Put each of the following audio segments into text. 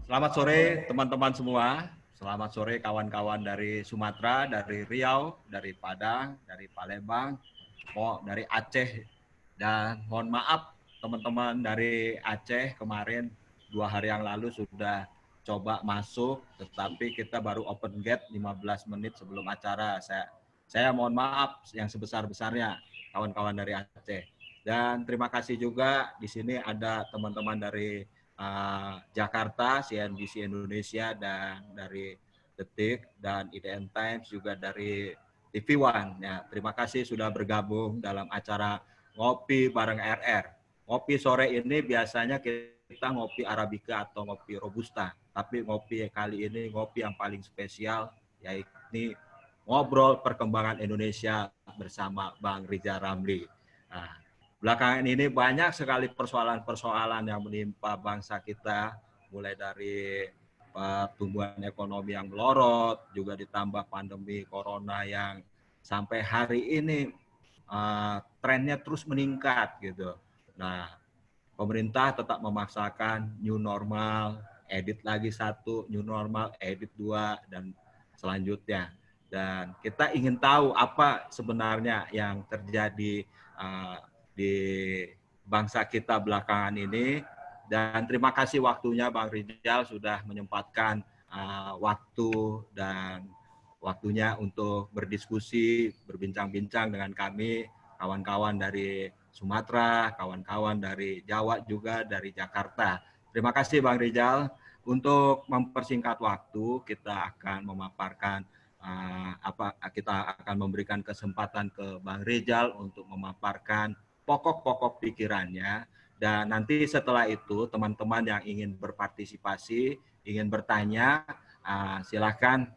Selamat sore teman-teman semua. Selamat sore kawan-kawan dari Sumatera, dari Riau, dari Padang, dari Palembang, dari Aceh. Dan mohon maaf teman-teman dari Aceh kemarin 2 hari yang lalu sudah coba masuk, tetapi kita baru open gate 15 menit sebelum acara. Saya mohon maaf yang sebesar-besarnya kawan-kawan dari Aceh. Dan terima kasih juga di sini ada teman-teman dari Jakarta, CNBC Indonesia, dan dari Detik, dan IDN Times, juga dari TV One. Ya, terima kasih sudah bergabung dalam acara Ngopi Bareng RR. Ngopi sore ini biasanya kita ngopi Arabica atau ngopi Robusta, tapi ngopi kali ini ngopi yang paling spesial, yaitu ngobrol perkembangan Indonesia bersama Bang Rizal Ramli. Nah, belakangan ini banyak sekali persoalan-persoalan yang menimpa bangsa kita, mulai dari pertumbuhan ekonomi yang melorot, juga ditambah pandemi corona yang sampai hari ini trennya terus meningkat gitu. Nah, pemerintah tetap memaksakan new normal, edit lagi satu, new normal, edit dua, dan selanjutnya. Dan kita ingin tahu apa sebenarnya yang terjadi di bangsa kita belakangan ini. Dan terima kasih waktunya Bang Rizal sudah menyempatkan waktu dan waktunya untuk berdiskusi, berbincang-bincang dengan kami, kawan-kawan dari Sumatera, kawan-kawan dari Jawa, juga dari Jakarta. Terima kasih Bang Rizal. Untuk mempersingkat waktu, kita akan memaparkan kita akan memberikan kesempatan ke Bang Rizal untuk memaparkan pokok-pokok pikirannya, dan nanti setelah itu teman-teman yang ingin berpartisipasi, ingin bertanya, silakan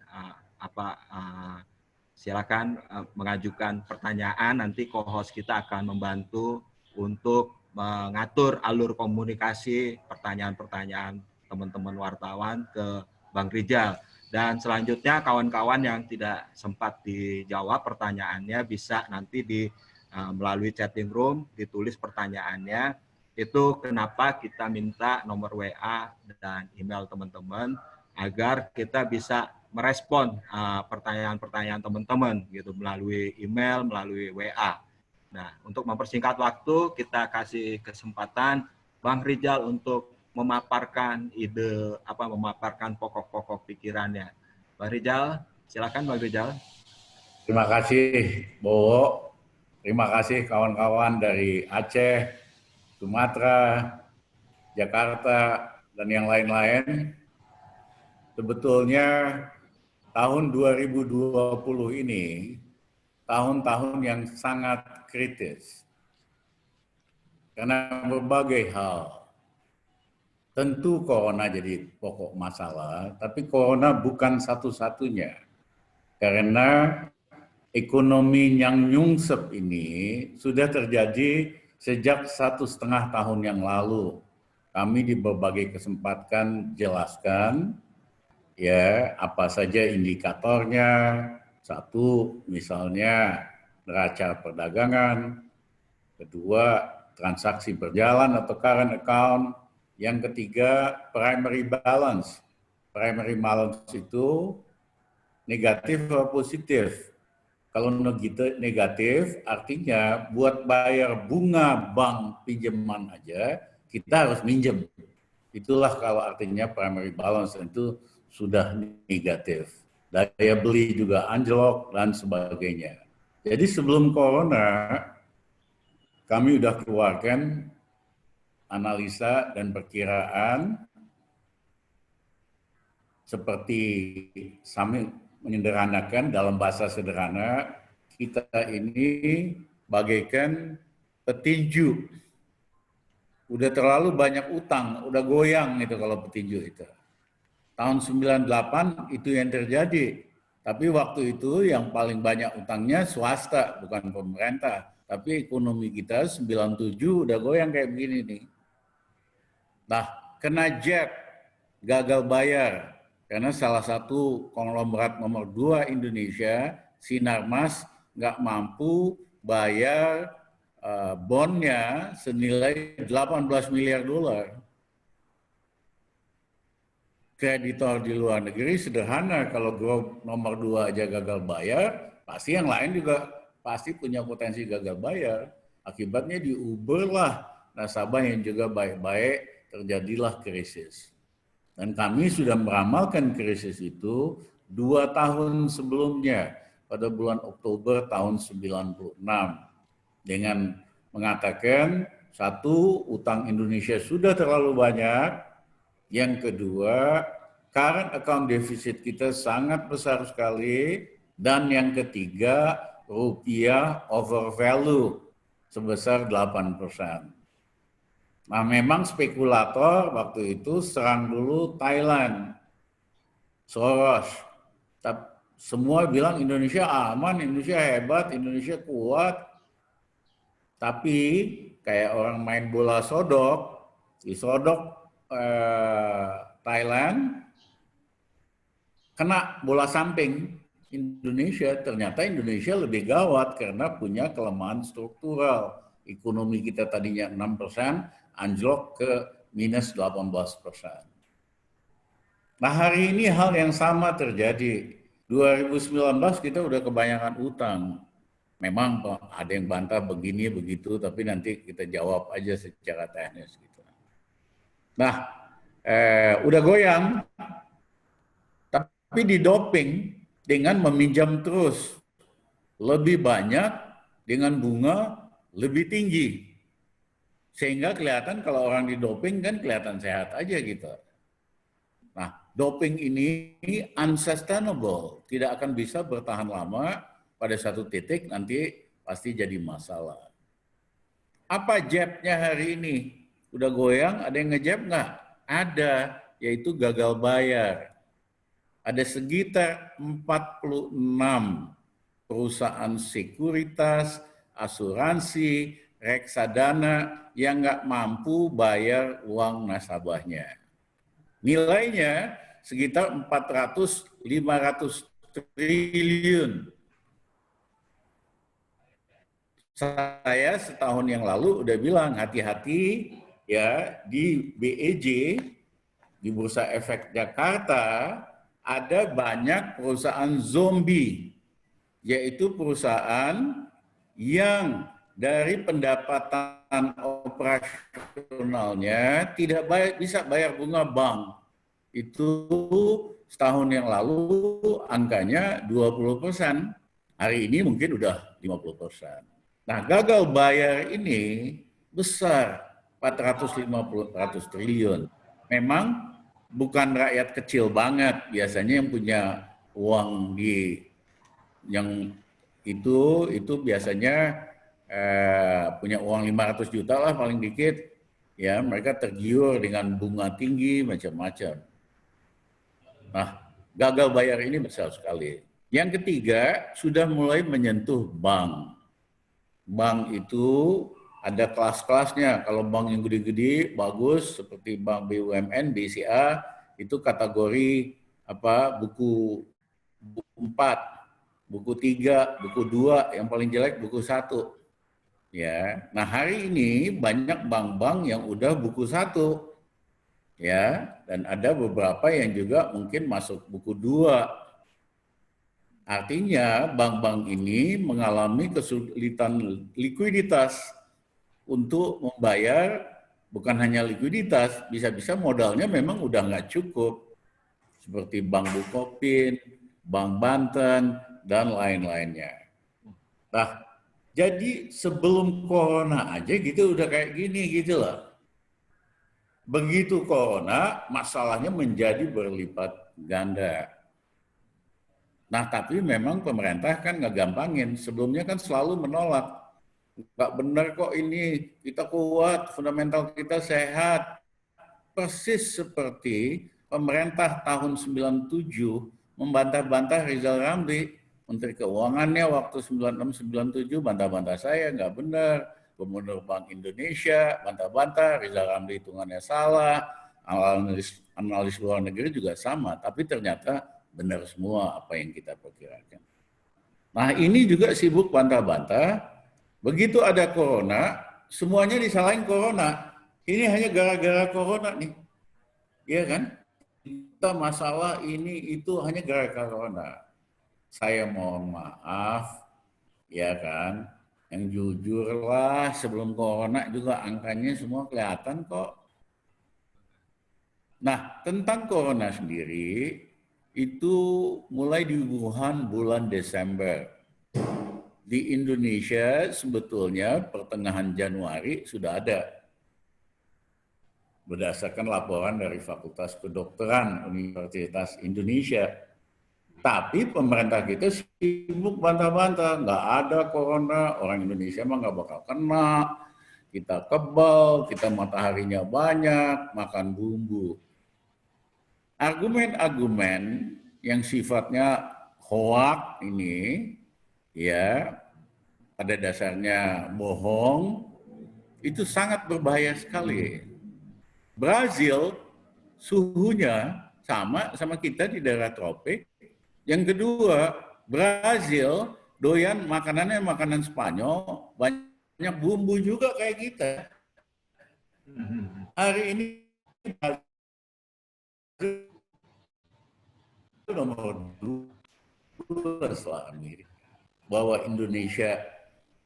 silakan mengajukan pertanyaan. Nanti co-host kita akan membantu untuk mengatur alur komunikasi pertanyaan-pertanyaan teman-teman wartawan ke Bang Rizal. Dan selanjutnya kawan-kawan yang tidak sempat dijawab pertanyaannya bisa nanti melalui chatting room ditulis pertanyaannya. Itu kenapa kita minta nomor WA dan email teman-teman agar kita bisa merespon pertanyaan-pertanyaan teman-teman gitu melalui email, melalui WA. Nah, untuk mempersingkat waktu, kita kasih kesempatan Bang Rizal untuk memaparkan memaparkan pokok-pokok pikirannya. Bang Rizal, silakan Bang Rizal. Terima kasih, Bowo. Terima kasih kawan-kawan dari Aceh, Sumatera, Jakarta, dan yang lain-lain. Sebetulnya tahun 2020 ini tahun-tahun yang sangat kritis karena berbagai hal. Tentu corona jadi pokok masalah, tapi corona bukan satu-satunya. Karena ekonomi yang nyungsep ini sudah terjadi sejak 1,5 tahun yang lalu. Kami di berbagai kesempatan jelaskan ya apa saja indikatornya. Satu, misalnya neraca perdagangan. Kedua, transaksi berjalan atau current account. Yang ketiga, primary balance. Primary balance itu negatif atau positif. Kalau negatif, artinya buat bayar bunga bank pinjaman aja, kita harus minjem. Itulah kalau artinya primary balance, itu sudah negatif. Daya beli juga anjlok dan sebagainya. Jadi sebelum corona, kami sudah keluarkan analisa dan perkiraan seperti kami menyederhanakan dalam bahasa sederhana, kita ini bagaikan petinju. Udah terlalu banyak utang, udah goyang itu kalau petinju itu. Tahun 98 itu yang terjadi. Tapi waktu itu yang paling banyak utangnya swasta, bukan pemerintah. Tapi ekonomi kita 97 udah goyang kayak begini nih. Nah, kena jet, gagal bayar. Karena salah satu konglomerat nomor 2 Indonesia, Sinarmas, nggak mampu bayar bondnya senilai 18 miliar dolar. kreditor di luar negeri sederhana, kalau grup nomor 2 aja gagal bayar, pasti yang lain juga pasti punya potensi gagal bayar. Akibatnya diuberlah nasabah yang juga baik-baik, terjadilah krisis. Dan kami sudah meramalkan krisis itu 2 tahun sebelumnya, pada bulan Oktober tahun 96, dengan mengatakan, satu, utang Indonesia sudah terlalu banyak. Yang kedua, current account deficit kita sangat besar sekali. Dan yang ketiga, rupiah overvalue sebesar 8%. Nah, memang spekulator waktu itu serang dulu Thailand, Soros. Semua bilang Indonesia aman, Indonesia hebat, Indonesia kuat. Tapi kayak orang main bola sodok, disodok Thailand, kena bola samping Indonesia. Ternyata Indonesia lebih gawat karena punya kelemahan struktural. Ekonomi kita tadinya 6%, anjlok ke minus 18%. Nah, hari ini hal yang sama terjadi. 2019 kita udah kebanyakan utang. Memang ada yang bantah begini begitu, tapi nanti kita jawab aja secara teknis gitu. Nah, udah goyang, tapi didoping dengan meminjam terus lebih banyak dengan bunga lebih tinggi, sehingga kelihatan kalau orang didoping kan kelihatan sehat aja gitu. Nah, doping ini unsustainable, tidak akan bisa bertahan lama. Pada satu titik nanti pasti jadi masalah. Apa jabnya hari ini? Udah goyang, ada yang ngejab nggak? Ada, yaitu gagal bayar. Ada sekitar 46 perusahaan sekuritas, asuransi, reksadana yang nggak mampu bayar uang nasabahnya. Nilainya sekitar 400-500 triliun. Saya setahun yang lalu udah bilang hati-hati ya, di BEJ, di Bursa Efek Jakarta ada banyak perusahaan zombie, yaitu perusahaan yang dari pendapatan operasionalnya tidak bisa bayar bunga bank. Itu setahun yang lalu angkanya 20%, hari ini mungkin udah 50%. Nah, gagal bayar ini besar, 400 triliun. Memang bukan rakyat kecil banget, biasanya yang punya uang yang itu biasanya punya uang 500 juta lah paling dikit, ya mereka tergiur dengan bunga tinggi macam-macam. Nah, gagal bayar ini besar sekali. Yang ketiga, sudah mulai menyentuh bank. Bank itu ada kelas-kelasnya. Kalau bank yang gede-gede bagus seperti bank BUMN, BCA itu kategori buku 4, buku 3, buku 2, yang paling jelek buku 1. Ya. Nah, hari ini banyak bank-bank yang udah buku 1. Ya, dan ada beberapa yang juga mungkin masuk buku 2. Artinya bank-bank ini mengalami kesulitan likuiditas untuk membayar, bukan hanya likuiditas, bisa-bisa modalnya memang udah nggak cukup. Seperti Bank Bukopin, Bank Banten, dan lain-lainnya. Nah, jadi sebelum corona aja gitu udah kayak gini gitu loh. Begitu corona, masalahnya menjadi berlipat ganda. Nah, tapi memang pemerintah kan nggak gampangin. Sebelumnya kan selalu menolak. Nggak benar kok ini, kita kuat, fundamental kita sehat. Persis seperti pemerintah tahun 97 membantah-bantah Rizal Ramli. Menteri Keuangannya waktu 96-97 bantah-bantah saya, nggak benar. Gubernur Bank Indonesia bantah-bantah, Rizal Ramli hitungannya salah. Analis luar negeri juga sama, tapi ternyata benar semua apa yang kita perkirakan. Nah, ini juga sibuk bantah-bantah. Begitu ada corona, semuanya disalahin corona. Ini hanya gara-gara corona nih. Iya kan? masalah ini itu hanya gara-gara corona. Saya mohon maaf, ya kan, yang jujur lah, sebelum corona juga angkanya semua kelihatan kok. Nah, tentang corona sendiri, itu mulai di Wuhan bulan Desember. Di Indonesia sebetulnya pertengahan Januari sudah ada. Berdasarkan laporan dari Fakultas Kedokteran Universitas Indonesia. Tapi pemerintah kita sibuk bantah-bantah, nggak ada corona, orang Indonesia mah nggak bakal kena, kita kebal, kita mataharinya banyak, makan bumbu. Argumen-argumen yang sifatnya hoak ini, ya pada dasarnya bohong, itu sangat berbahaya sekali. Brazil suhunya sama kita di daerah tropik. Yang kedua, Brazil doyan makanannya makanan Spanyol, banyak bumbu juga kayak kita. Hari ini nomor 2 setelah Amerika. Bahwa Indonesia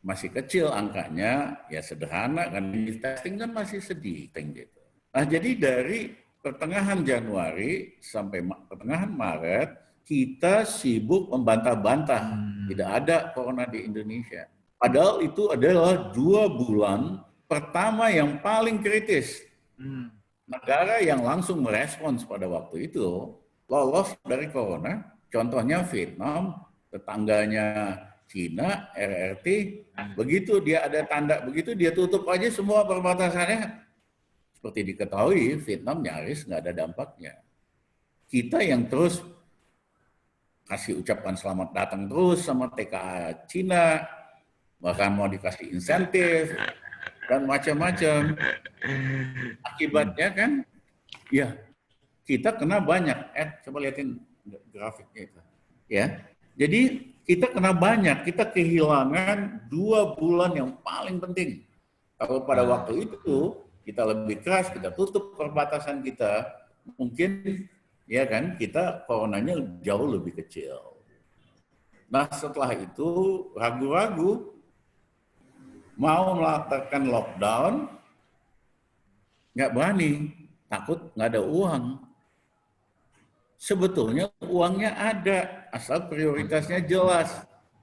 masih kecil angkanya, ya sederhana kan, testing kan masih sedikit gitu. Nah, jadi dari pertengahan Januari sampai pertengahan Maret, kita sibuk membantah-bantah tidak ada corona di Indonesia. Padahal itu adalah 2 bulan pertama yang paling kritis. Negara yang langsung merespons pada waktu itu lolos dari corona, contohnya Vietnam, tetangganya Cina, RRT, begitu dia ada tanda begitu, dia tutup aja semua perbatasannya. Seperti diketahui, Vietnam nyaris nggak ada dampaknya. Kita yang terus kasih ucapan selamat datang terus sama TKA Cina, bahkan mau dikasih insentif, dan macam-macam. Akibatnya kan, ya kita kena banyak. Coba lihatin grafiknya itu. Ya, jadi kita kena banyak, kita kehilangan 2 bulan yang paling penting. Kalau pada waktu itu kita lebih keras, kita tutup perbatasan kita, mungkin ya kan kita coronanya jauh lebih kecil. Nah setelah itu ragu-ragu mau melakukan lockdown, nggak berani, takut nggak ada uang. Sebetulnya uangnya ada, asal prioritasnya jelas.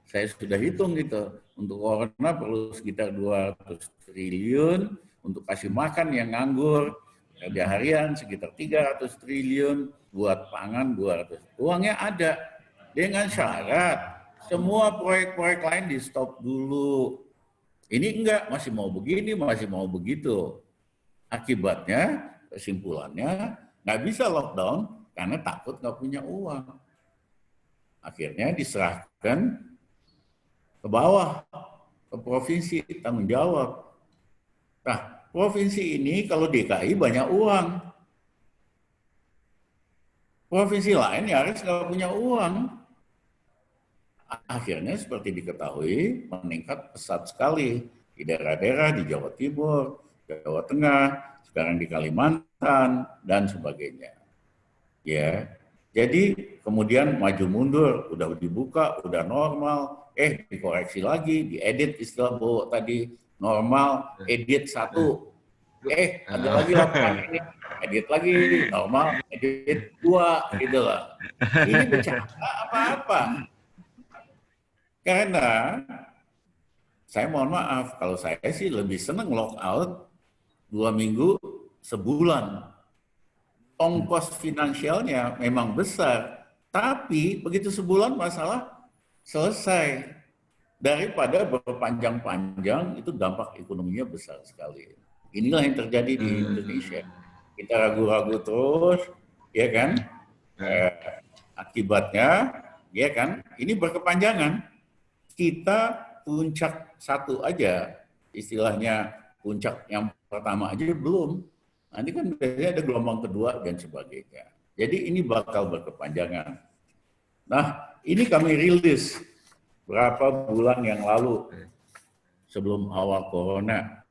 Saya sudah hitung gitu, untuk corona perlu sekitar 200 triliun, untuk kasih makan yang nganggur, kerja harian sekitar 300 triliun, buat pangan 200. Uangnya ada, dengan syarat semua proyek-proyek lain di stop dulu. Ini enggak, masih mau begini, masih mau begitu. Akibatnya, kesimpulannya, nggak bisa lockdown karena takut nggak punya uang. Akhirnya diserahkan ke bawah, ke provinsi, tanggung jawab. Nah, provinsi ini kalau DKI banyak uang. Provinsi lain nyaris nggak punya uang. Akhirnya seperti diketahui meningkat pesat sekali di daerah-daerah di Jawa Timur, Jawa Tengah, sekarang di Kalimantan dan sebagainya. Ya, jadi kemudian maju mundur, udah dibuka, udah normal, dikoreksi lagi, diedit istilah Bowo tadi, normal, edit 1, ada lagi laporan ini, edit lagi, normal, edit 2, gitu loh. Ini bercanda apa-apa. Karena saya mohon maaf, kalau saya sih lebih senang lockout 2 minggu sebulan. Ongkos finansialnya memang besar, tapi begitu sebulan masalah selesai. Daripada berpanjang-panjang, itu dampak ekonominya besar sekali. Inilah yang terjadi di Indonesia. Kita ragu-ragu terus, ya kan? Akibatnya, ya kan? Ini berkepanjangan. Kita puncak 1 aja, istilahnya puncak yang pertama aja belum. Nanti kan biasanya ada gelombang kedua dan sebagainya. Jadi ini bakal berkepanjangan. Nah, ini kami rilis berapa bulan yang lalu sebelum awal corona.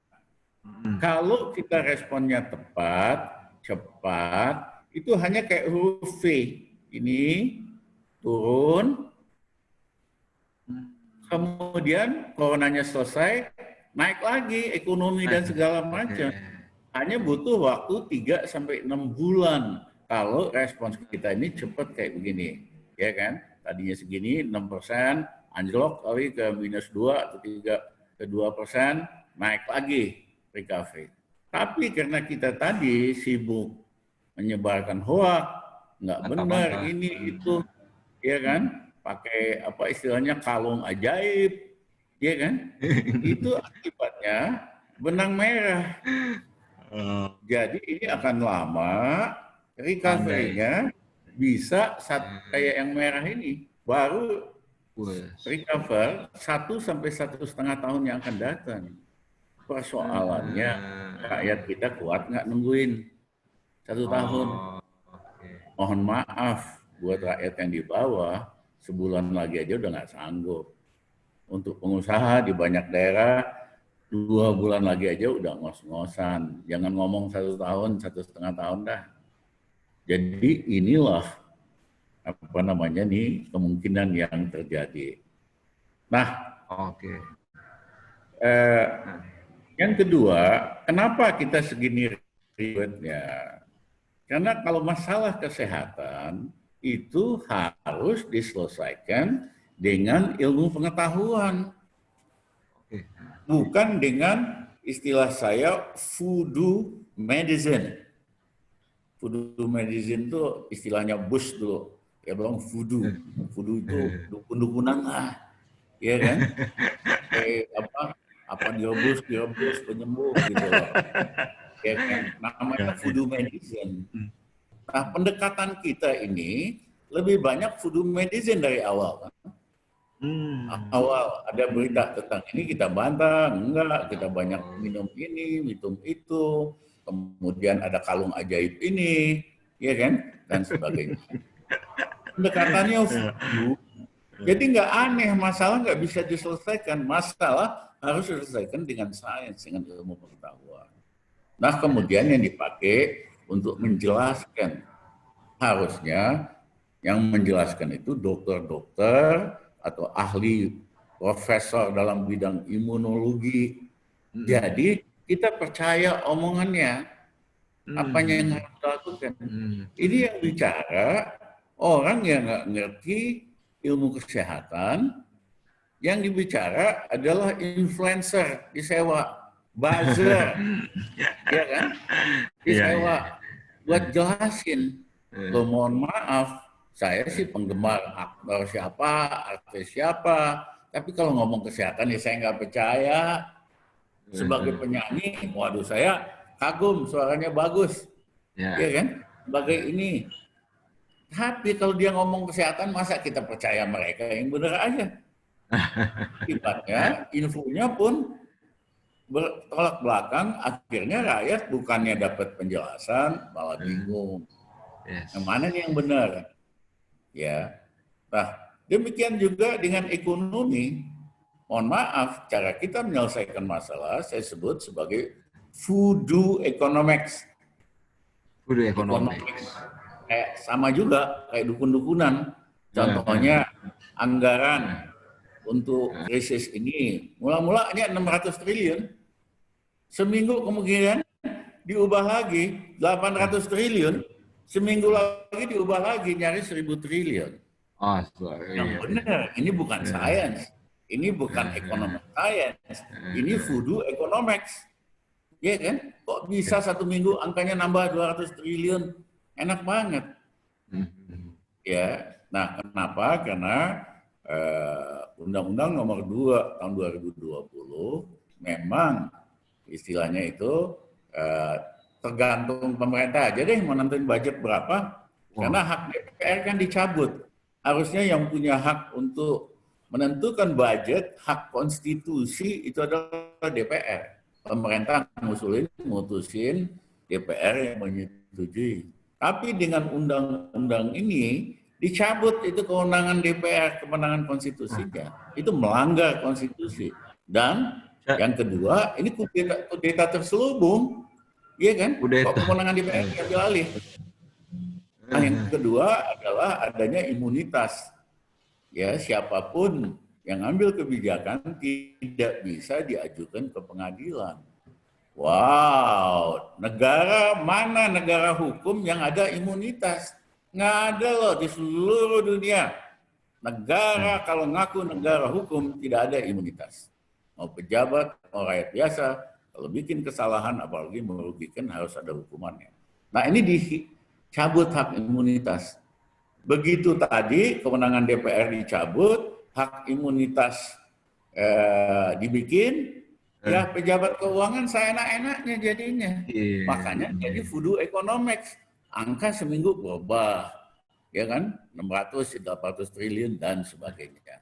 Kalau kita responnya tepat, cepat, itu hanya kayak huruf V. Ini turun, kemudian coronanya selesai, naik lagi ekonomi dan segala macam. Hanya butuh waktu 3 sampai 6 bulan kalau respons kita ini cepat kayak begini, ya kan? Tadinya segini 6%, anjlok kali ke -2 atau 3 ke 2%, naik lagi recovery. Tapi karena kita tadi sibuk menyebarkan hoax, nggak benar ini itu, ya kan? Pakai apa istilahnya kalung ajaib, ya kan? Itu akibatnya benang merah. Jadi ini akan lama, recovery-nya bisa kayak yang merah ini, baru recover 1 sampai 1,5 tahun yang akan datang. Persoalannya rakyat kita kuat nggak nungguin 1 tahun. Mohon maaf buat rakyat yang di bawah, sebulan lagi aja udah nggak sanggup. Untuk pengusaha di banyak daerah 2 bulan lagi aja udah ngos-ngosan. Jangan ngomong 1 tahun, 1,5 tahun dah. Jadi inilah apa namanya nih kemungkinan yang terjadi. Nah, yang kedua, kenapa kita segini ribetnya? Karena kalau masalah kesehatan itu harus diselesaikan dengan ilmu pengetahuan. Bukan dengan istilah saya voodoo medicine. Voodoo medicine itu istilahnya Bush dulu. Ya bilang voodoo. Voodoo itu dukun-dukunan lah. Ya kan? Apa direbus penyembuh gitu loh. Ya kan? Namanya voodoo medicine. Nah, pendekatan kita ini lebih banyak voodoo medicine dari awal kan. Awal ada berita tentang ini kita bantah, enggak, kita banyak minum ini, minum itu, kemudian ada kalung ajaib ini, ya kan, dan sebagainya. Pendekatannya voodoo, jadi nggak aneh, masalah nggak bisa diselesaikan, masalah harus diselesaikan dengan sains, dengan ilmu pengetahuan. Nah, kemudian yang dipakai untuk menjelaskan, harusnya yang menjelaskan itu dokter-dokter atau ahli profesor dalam bidang imunologi. Jadi kita percaya omongannya, apanya yang harus dilakukan. Ini yang bicara orang yang nggak ngerti ilmu kesehatan, yang dibicara adalah influencer disewa, buzzer, ya kan? Disewa buat jelasin. Loh, mohon maaf, saya sih penggemar aktor siapa, artis siapa, tapi kalau ngomong kesehatan ya saya nggak percaya. Sebagai penyanyi, waduh saya kagum, suaranya bagus, ya kan? Sebagai ini. Tapi kalau dia ngomong kesehatan, masa kita percaya mereka yang benar aja? Akibatnya infonya pun bertolak belakang, akhirnya rakyat bukannya dapat penjelasan, malah bingung. Yang mana nih yang benar? Ya, nah demikian juga dengan ekonomi. Mohon maaf, cara kita menyelesaikan masalah saya sebut sebagai voodoo economics. Voodoo economics. Kayak sama juga kayak dukun-dukunan. Contohnya anggaran untuk krisis ini mula-mulanya 600 triliun. Seminggu kemudian diubah lagi 800 triliun. Seminggu lagi diubah lagi nyaris 1.000 triliun. Yang benar, ini bukan sains, ini bukan ekonomi sains, ini voodoo economics, ya kan? Kok bisa 1 minggu angkanya nambah 200 triliun, enak banget. Ya, nah kenapa? Karena Undang-Undang Nomor 2 tahun 2020 memang istilahnya itu tergantung pemerintah aja deh mau nentuin budget berapa, karena hak DPR kan dicabut. Harusnya yang punya hak untuk menentukan budget, hak konstitusi itu adalah DPR. Pemerintah mutusin, DPR yang menyetujui. Tapi dengan undang-undang ini dicabut itu kewenangan DPR, kewenangan konstitusinya. Itu melanggar konstitusi. Dan yang kedua, ini kudeta terselubung. Iya kan? Kok kewenangan DPR diambil alih? Nah, yang kedua adalah adanya imunitas. Ya, siapapun yang ambil kebijakan tidak bisa diajukan ke pengadilan. Wow, negara mana negara hukum yang ada imunitas? Nggak ada loh di seluruh dunia. Negara kalau ngaku negara hukum tidak ada imunitas. Mau pejabat, mau rakyat biasa, kalau bikin kesalahan apalagi merugikan harus ada hukumannya. Nah ini dicabut hak imunitas. Begitu tadi kewenangan DPR dicabut, hak imunitas dibikin, ya pejabat keuangan seenak-enaknya jadinya. Makanya jadi voodoo economics. Angka seminggu berubah, ya kan? 600, 800 triliun dan sebagainya.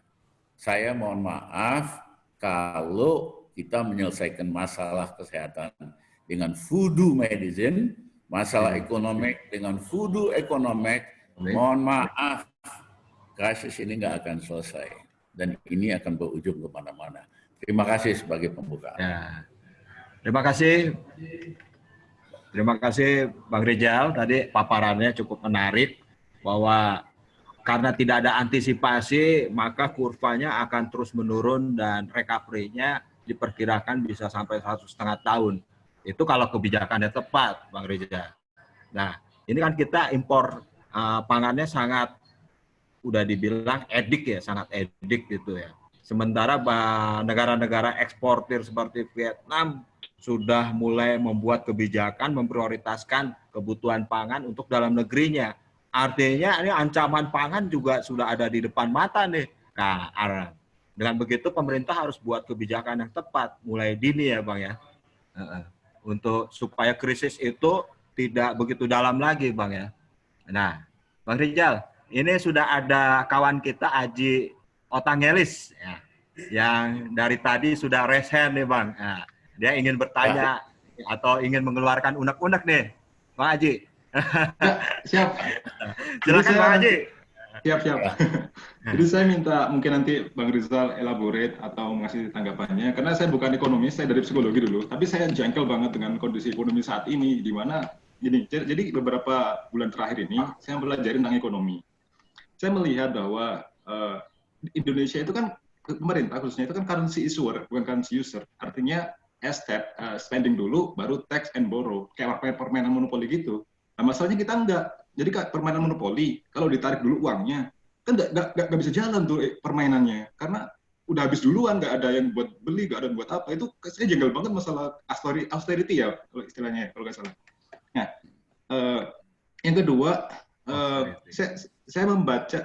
Saya mohon maaf kalau kita menyelesaikan masalah kesehatan dengan voodoo medicine, masalah ekonomi dengan voodoo economics, mohon maaf, krisis ini nggak akan selesai. Dan ini akan berujung kemana-mana. Terima kasih sebagai pembukaan. Ya. Terima kasih. Terima kasih Bang Rizal. Tadi paparannya cukup menarik bahwa karena tidak ada antisipasi, maka kurvanya akan terus menurun dan recovery-nya diperkirakan bisa sampai 1,5 tahun. Itu kalau kebijakannya tepat, Bang Rizal. Nah, ini kan kita impor pangannya sangat, udah dibilang edik ya, sangat edik gitu ya. Sementara negara-negara eksportir seperti Vietnam sudah mulai membuat kebijakan memprioritaskan kebutuhan pangan untuk dalam negerinya. Artinya ini ancaman pangan juga sudah ada di depan mata nih. Nah, dengan begitu pemerintah harus buat kebijakan yang tepat mulai dini ya Bang ya. Untuk supaya krisis itu tidak begitu dalam lagi Bang ya. Nah, Bang Rizal, ini sudah ada kawan kita Aji Otangelis ya, yang dari tadi sudah raise hand nih Bang. Nah, dia ingin bertanya atau ingin mengeluarkan unek-unek nih, Bang Aji. Ya, siap. Silakan Bang Aji. Siap. Jadi saya minta mungkin nanti Bang Rizal elaborate atau ngasih tanggapannya, karena saya bukan ekonomis, saya dari psikologi dulu, tapi saya jengkel banget dengan kondisi ekonomi saat ini, di mana gini, jadi beberapa bulan terakhir ini saya belajar tentang ekonomi. Saya melihat bahwa Indonesia itu kan, pemerintah khususnya itu kan currency issuer, bukan currency user. Artinya step spending dulu, baru tax and borrow, kayak permainan monopoli gitu. Nah masalahnya kita enggak. Jadi permainan monopoli, kalau ditarik dulu uangnya, kan nggak bisa jalan tuh permainannya. Karena udah habis duluan, nggak ada yang buat beli, nggak ada yang buat apa. Itu saya jengkel banget masalah austerity ya, kalau istilahnya, kalau nggak salah. Nah, yang kedua, saya membaca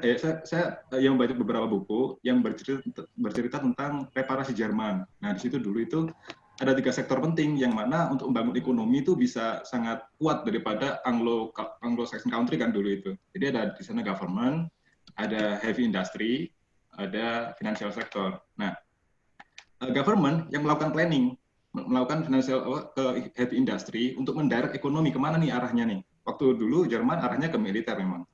yang membaca beberapa buku yang bercerita tentang reparasi Jerman. Nah, di situ dulu itu ada 3 sektor penting yang mana untuk membangun ekonomi itu bisa sangat kuat daripada Anglo-Saxon country kan dulu itu. Jadi ada di sana government, ada heavy industry, ada financial sector. Nah, government yang melakukan planning, melakukan financial ke heavy industry untuk mendirect ekonomi kemana nih arahnya nih. Waktu dulu Jerman arahnya ke militer memang.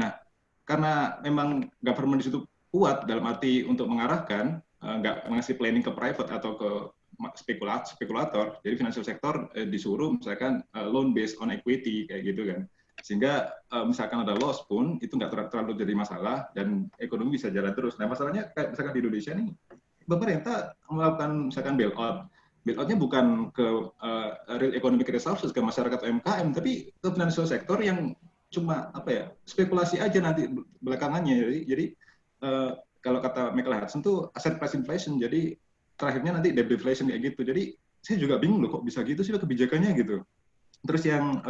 Nah, karena memang government di situ kuat dalam arti untuk mengarahkan, nggak ngasih planning ke private atau ke spekulator, jadi financial sector disuruh misalkan loan based on equity kayak gitu kan, sehingga misalkan ada loss pun itu nggak terlalu jadi masalah dan ekonomi bisa jalan terus. Nah masalahnya kayak misalkan di Indonesia nih, pemerintah melakukan misalkan bailoutnya bukan ke real economic resources, ke masyarakat UMKM, tapi ke financial sector yang cuma apa ya, spekulasi aja nanti belakangannya. Jadi kalau kata Michael Hudson tuh asset price inflation, jadi terakhirnya nanti debt deflation kayak gitu. Jadi saya juga bingung loh kok bisa gitu sih kebijakannya gitu. Terus yang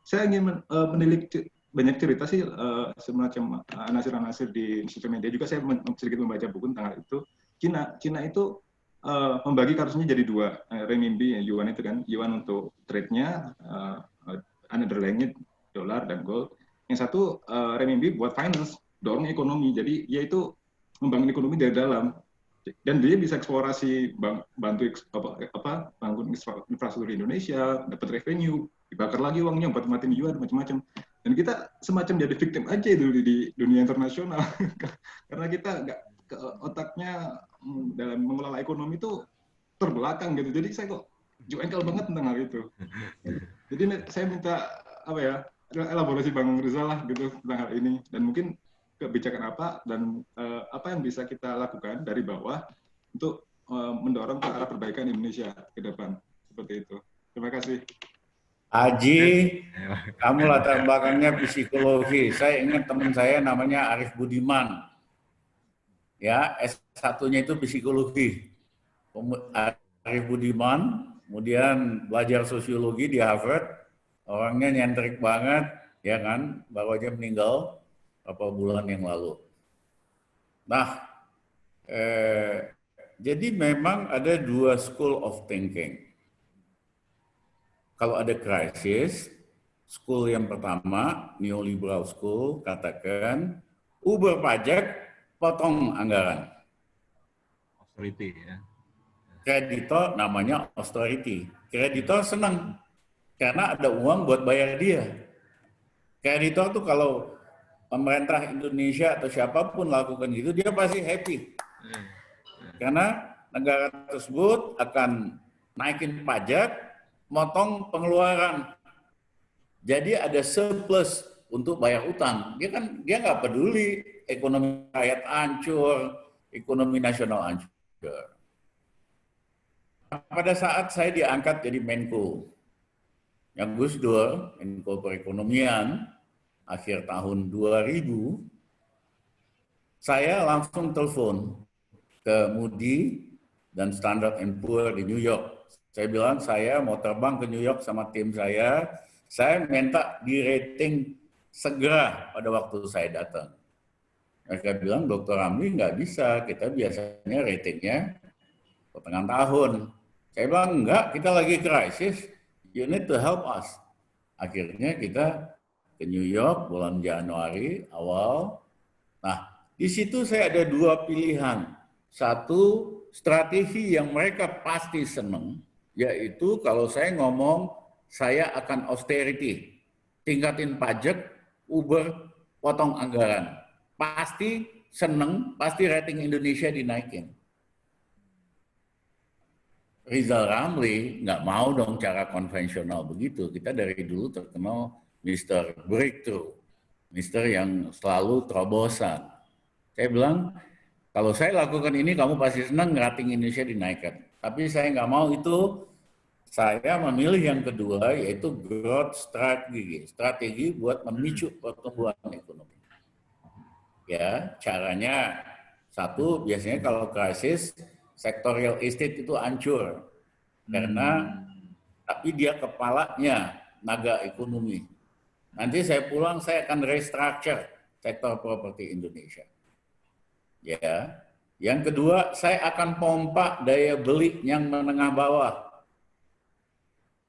saya ingin menilik banyak cerita sih, semacam anasir-anasir di sosial media juga. Saya sedikit membaca buku tentang itu. Cina itu membagi kasusnya jadi 2, renminbi, yuan itu kan, yuan untuk trade-nya, underlying-nya dolar dan gold. Yang satu renminbi buat finance, dorong ekonomi. Jadi yaitu membangun ekonomi dari dalam. Dan dia bisa eksplorasi, bantu bangun infrastruktur di Indonesia, dapat revenue, dibakar lagi uangnya buat matiin yuan, macam-macam. Dan kita semacam jadi victim aja dulu di dunia internasional. Karena kita nggak, otaknya dalam mengelola ekonomi itu terbelakang gitu. Jadi saya kok jengkel banget tentang hal itu. Jadi saya minta apa ya, elaborasi Bang Rizal lah gitu tentang hal ini, dan mungkin kebijakan apa dan apa yang bisa kita lakukan dari bawah untuk mendorong ke arah perbaikan Indonesia ke depan, seperti itu. Terima kasih. Haji, kamu latar belakangnya psikologi. Saya ingat teman saya namanya Arif Budiman. Ya, S1-nya itu psikologi. Arif Budiman, kemudian belajar sosiologi di Harvard. Orangnya nyentrik banget, ya kan? Baru aja meninggal beberapa bulan yang lalu. Nah, jadi memang ada dua school of thinking. Kalau ada krisis, school yang pertama, neoliberal school, katakan, ubah pajak, potong anggaran. Austerity ya. Kreditor namanya austerity. Kreditor senang, karena ada uang buat bayar dia. Kreditor tuh kalau pemerintah Indonesia atau siapapun lakukan gitu, dia pasti happy. Karena negara tersebut akan naikin pajak, motong pengeluaran. Jadi ada surplus untuk bayar utang. Dia nggak peduli ekonomi rakyat hancur, ekonomi nasional hancur. Pada saat saya diangkat jadi Menko, yang Gus Dur, Menko Perekonomian, akhir tahun 2000, saya langsung telepon ke Moody dan Standard & Poor di New York. Saya bilang saya mau terbang ke New York sama tim saya minta di rating segera pada waktu saya datang. Mereka bilang, Dr. Ramli nggak bisa, kita biasanya ratingnya pertengahan tahun. Saya bilang, enggak, kita lagi krisis, you need to help us. Akhirnya kita ke New York bulan Januari awal. Nah, di situ saya ada dua pilihan. Satu, strategi yang mereka pasti senang, yaitu kalau saya ngomong, saya akan austerity, tingkatin pajak, Uber, potong anggaran. Pasti senang, pasti rating Indonesia dinaikin. Rizal Ramli nggak mau dong cara konvensional begitu. Kita dari dulu terkenal Mr. Breakthrough, Mr. yang selalu terobosan. Saya bilang, kalau saya lakukan ini, kamu pasti senang rating Indonesia dinaikkan. Tapi saya nggak mau itu. Saya memilih yang kedua, yaitu growth strategy. Strategi buat memicu pertumbuhan ekonomi. Ya, caranya satu, biasanya kalau krisis, sektor real estate itu hancur. Karena, tapi dia kepalanya naga ekonomi. Nanti saya pulang, saya akan restructure sektor properti Indonesia. Ya, yang kedua, saya akan pompa daya beli yang menengah bawah.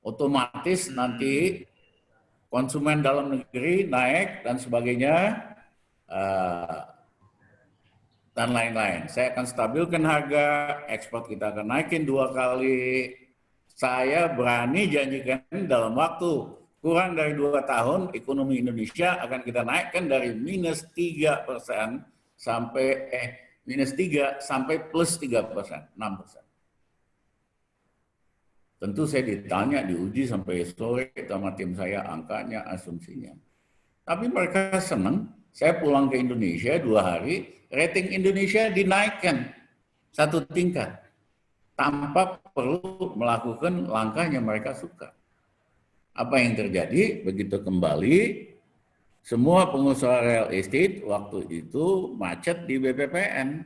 Otomatis nanti konsumen dalam negeri naik dan sebagainya dan lain-lain. Saya akan stabilkan harga, ekspor kita akan naikin 2 kali. Saya berani janjikan dalam waktu kurang dari 2 tahun ekonomi Indonesia akan kita naikkan dari -3% sampai -3 sampai +3%, 6%. Tentu saya ditanya, diuji sampai sore sama tim saya angkanya, asumsinya. Tapi mereka senang, saya pulang ke Indonesia 2 hari, rating Indonesia dinaikkan 1 tingkat. Tanpa perlu melakukan langkah yang mereka suka. Apa yang terjadi? Begitu kembali, semua pengusaha real estate waktu itu macet di BPPN.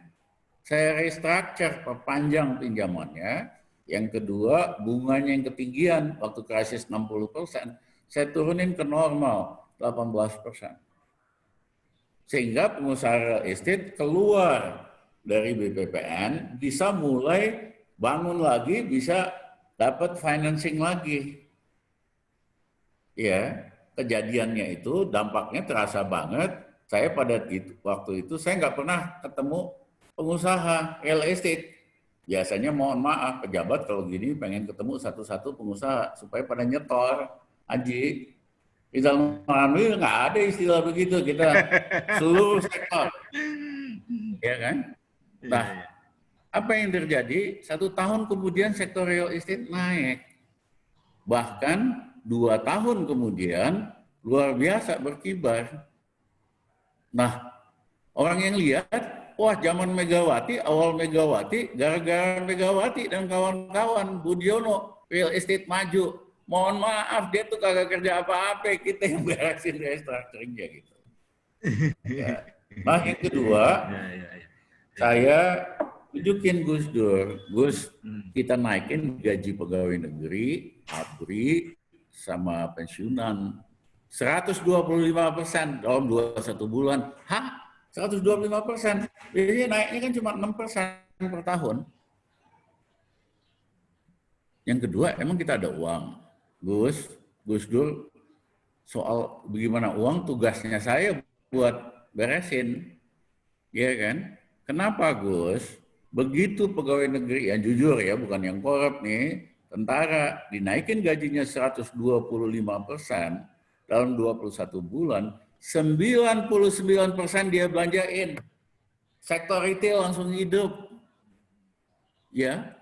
Saya restructure, perpanjang pinjamannya. Yang kedua, bunganya yang ketinggian, waktu krisis 60%, saya turunin ke normal, 18%. Sehingga pengusaha real estate keluar dari BPPN, bisa mulai bangun lagi, bisa dapat financing lagi. Ya, kejadiannya itu, dampaknya terasa banget. Saya pada waktu itu, saya nggak pernah ketemu pengusaha real estate. Biasanya mohon maaf, pejabat kalau gini pengen ketemu satu-satu pengusaha supaya pada nyetor. Haji, Rizal Ramli nggak ada istilah begitu, kita seluruh sektor. Ya kan? Nah, apa yang terjadi? 1 tahun kemudian sektor real estate naik. Bahkan 2 tahun kemudian luar biasa berkibar. Nah, orang yang lihat, wah zaman Megawati, awal Megawati, gara-gara Megawati dan kawan-kawan, Budiono, real estate maju. Mohon maaf, dia tuh kagak kerja apa-apa, kita yang beresin restructuring-nya gitu. Ya. Nah, yang kedua, saya tunjukin Gus Dur. Gus, kita naikin gaji pegawai negeri, ABRI, sama pensiunan 125% dalam 21 bulan. Hah? 125%? Jadi naiknya kan cuma 6% per tahun. Yang kedua, emang kita ada uang. Gus Dur, soal bagaimana uang, tugasnya saya buat beresin. Ya kan? Kenapa Gus? Begitu pegawai negeri yang jujur ya, bukan yang korup nih, tentara dinaikin gajinya 125% dalam 21 bulan, 99% dia belanjain. Sektor retail langsung hidup. Ya,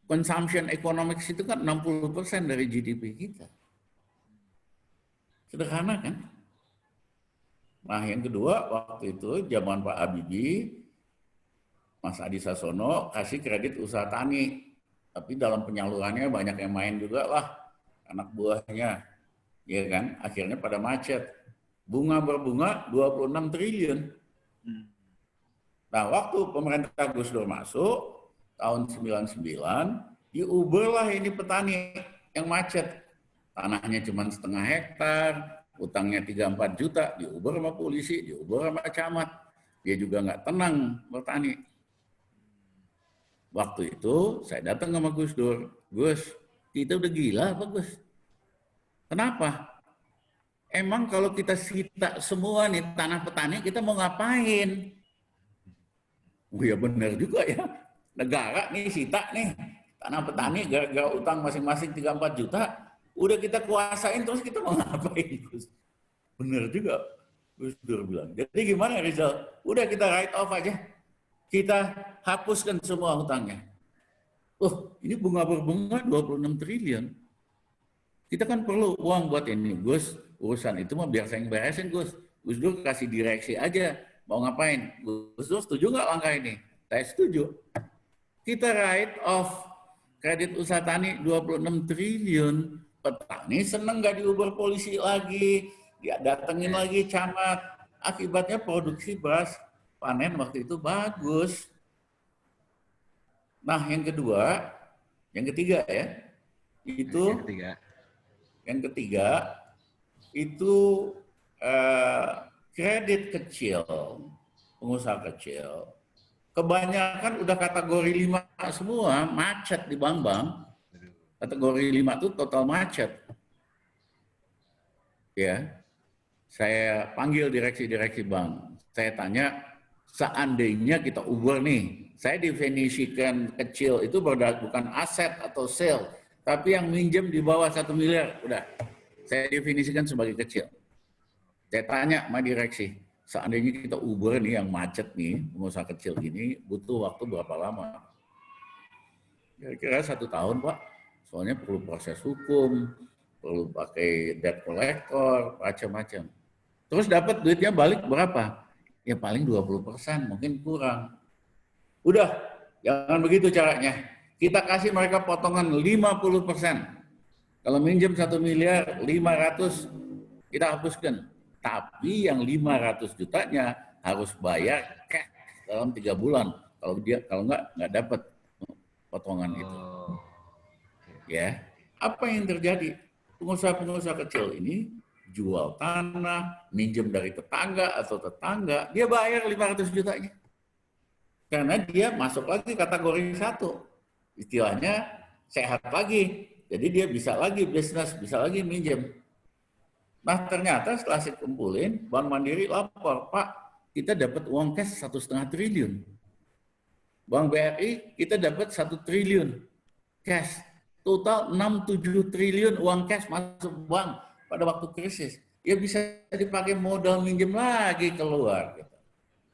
consumption economics itu kan 60% dari GDP kita. Sederhana kan? Nah, yang kedua, waktu itu zaman Pak Habibie, Mas Adi Sasono kasih kredit usaha tani. Tapi dalam penyalurannya banyak yang main juga lah, anak buahnya. Ya kan? Akhirnya pada macet. Bunga berbunga 26 triliun. Nah, waktu pemerintah Gus Dur masuk, tahun 99, diuberlah ini petani yang macet. Tanahnya cuma setengah hektar, utangnya 3-4 juta, diuber sama polisi, diuber sama camat. Dia juga nggak tenang bertani. Waktu itu saya datang sama Gus Dur. Gus, kita udah gila apa Gus? Kenapa? Emang kalau kita sita semua nih tanah petani, kita mau ngapain? Oh ya benar juga ya. Negara nih sita nih tanah petani gara-gara utang masing-masing 3-4 juta. Udah kita kuasain terus kita mau ngapain Gus? Bener juga Gus Dur bilang. Jadi gimana Rizal? Udah kita write off aja. Kita hapuskan semua hutangnya. Oh, ini bunga berbunga 26 triliun. Kita kan perlu uang buat ini. Gus, urusan itu mah biar saya yang beresin Gus. Gus Dur kasih direksi aja. Mau ngapain? Gus Dur setuju nggak langkah ini? Saya setuju. Kita write off kredit usaha tani 26 triliun. Petani seneng nggak diuber polisi lagi, dia datengin lagi camat. Akibatnya produksi beras panen waktu itu bagus. Nah, yang ketiga ya, itu yang ketiga itu kredit kecil, pengusaha kecil. Kebanyakan udah kategori 5 semua, macet di bank-bank. Kategori 5 itu total macet. Ya, saya panggil direksi-direksi bank. Saya tanya, seandainya kita uber nih, saya definisikan kecil itu bukan aset atau sale, tapi yang minjem di bawah 1 miliar, udah. Saya definisikan sebagai kecil. Saya tanya sama direksi, seandainya kita uber nih yang macet nih, pengusaha kecil gini, butuh waktu berapa lama? Kira-kira 1 tahun, Pak. Soalnya perlu proses hukum, perlu pakai debt collector, macam-macam. Terus dapat duitnya balik berapa? Ya paling 20%, mungkin kurang. Udah, jangan begitu caranya. Kita kasih mereka potongan 50%. Kalau minjem 1 miliar, 500 kita hapuskan. Tapi yang 500 jutanya harus bayar cash dalam 3 bulan. Kalau nggak dapat potongan itu. Ya, apa yang terjadi? Pengusaha-pengusaha kecil ini jual tanah, minjem dari tetangga atau tetangga, dia bayar 500 jutanya. Karena dia masuk lagi kategori 1. Istilahnya sehat lagi. Jadi dia bisa lagi bisnis, bisa lagi minjem. Nah ternyata setelah saya kumpulin, Bank Mandiri lapor, Pak, kita dapat uang cash 1,5 triliun. Bank BRI kita dapat 1 triliun cash. Total 6-7 triliun uang cash masuk bank pada waktu krisis. Ya bisa dipakai modal minjem lagi keluar. Gitu.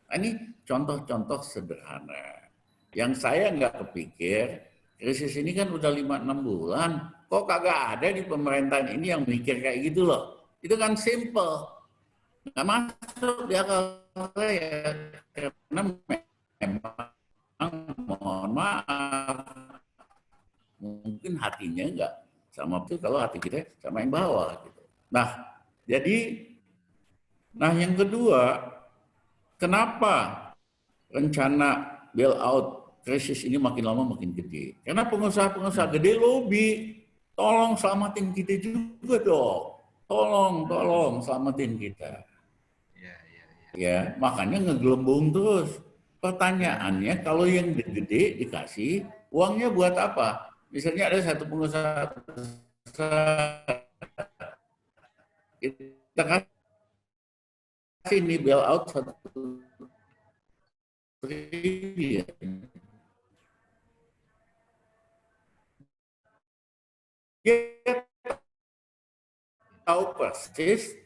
Nah, ini contoh-contoh sederhana. Yang saya nggak kepikir, krisis ini kan udah 5-6 bulan, kok kagak ada di pemerintahan ini yang mikir kayak gitu loh. Itu kan simple. Nggak masuk di akal saya. Karena memang, mohon maaf, mungkin hatinya nggak sama itu kalau hati kita sama yang bawah. Gitu. Nah, jadi, yang kedua, kenapa rencana bailout krisis ini makin lama makin gede? Karena pengusaha-pengusaha gede lobby, tolong selamatin kita juga dong. Tolong selamatin kita. Ya, makanya ngegelembung terus. Pertanyaannya, kalau yang gede dikasih, uangnya buat apa? Misalnya ada satu pengusaha kita kasih ini bailout 1 triliun. Dia tahu persis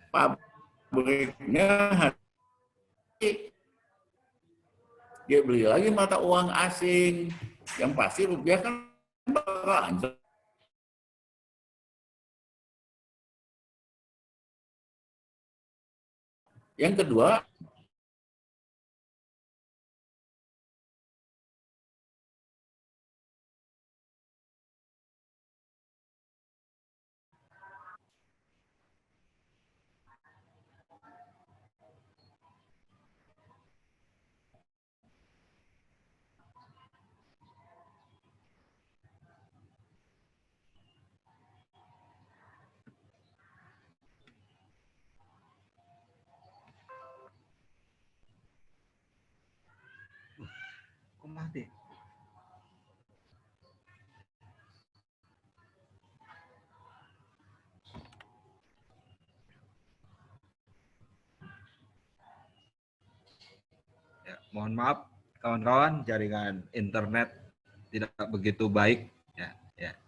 pabriknya dia beli lagi mata uang asing, yang pasti rupiah kan bakal anjlok. Yang kedua, Kok mati? Ya, mohon maaf kawan-kawan, jaringan internet tidak begitu baik. Ya.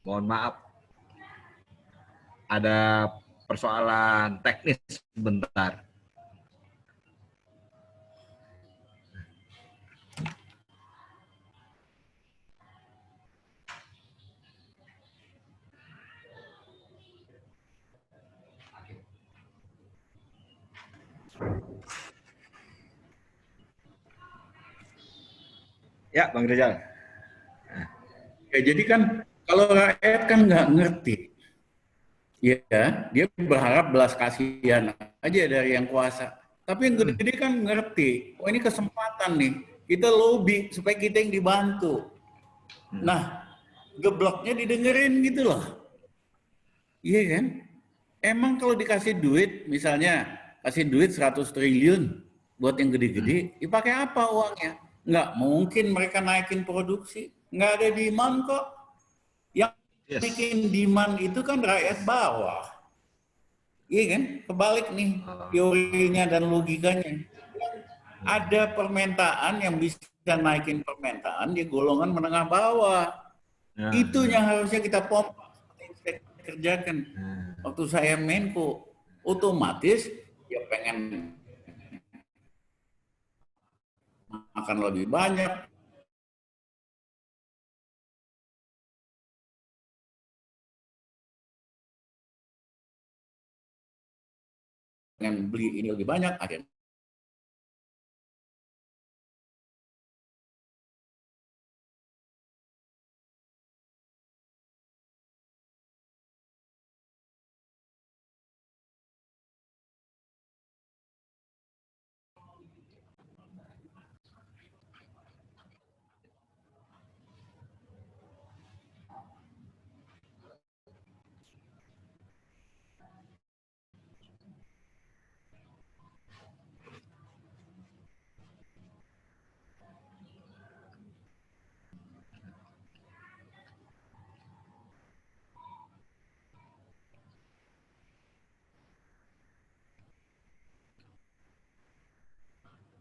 Mohon maaf. Ada persoalan teknis sebentar. Ya, Bang Rizal. ya jadi kan kalau rakyat kan nggak ngerti, ya dia berharap belas kasihan aja dari yang kuasa. Tapi yang gede-gede kan ngerti, oh ini kesempatan nih, kita lobby supaya kita yang dibantu. Nah, gebloknya didengerin gitu loh. Iya kan? Emang kalau dikasih duit, misalnya kasih duit 100 triliun buat yang gede-gede, dipakai apa uangnya? Nggak mungkin mereka naikin produksi. Nggak ada demand kok. Yang bikin demand itu kan rakyat bawah. Iya kan? Kebalik nih teorinya dan logikanya. Ada permintaan yang bisa naikin permintaan di golongan menengah bawah. Itu yang harusnya kita pompa. Kerjakan waktu saya Menko, otomatis ya pengen makan lebih banyak, pengen beli ini lebih banyak, akhirnya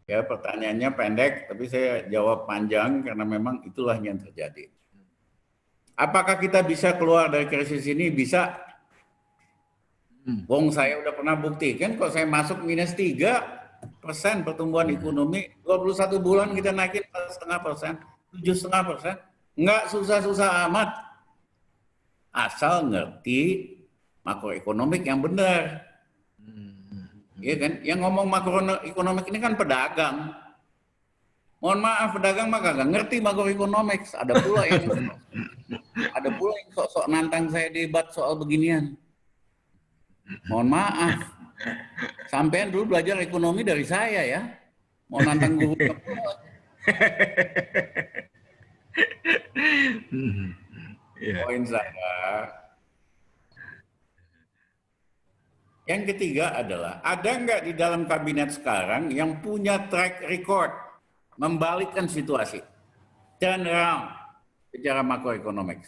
ya pertanyaannya pendek, tapi saya jawab panjang karena memang itulah yang terjadi. Apakah kita bisa keluar dari krisis ini? Bisa. Wong saya udah pernah buktikan kok saya masuk -3% pertumbuhan ekonomi, 21 bulan kita naikin 4,5%, 7,5%. Nggak susah-susah amat. asal ngerti makroekonomik yang benar. Iya kan? Yang ngomong makroekonomik ini kan pedagang. Mohon maaf, pedagang mah kagak ngerti makroekonomik. Ada pula yang sok-sok nantang saya debat soal beginian. Mohon maaf. Sampean dulu belajar ekonomi dari saya ya. Mau nantang guru. Poin saya. Yang ketiga adalah, ada nggak di dalam kabinet sekarang yang punya track record membalikkan situasi, turn around secara makroekonomik.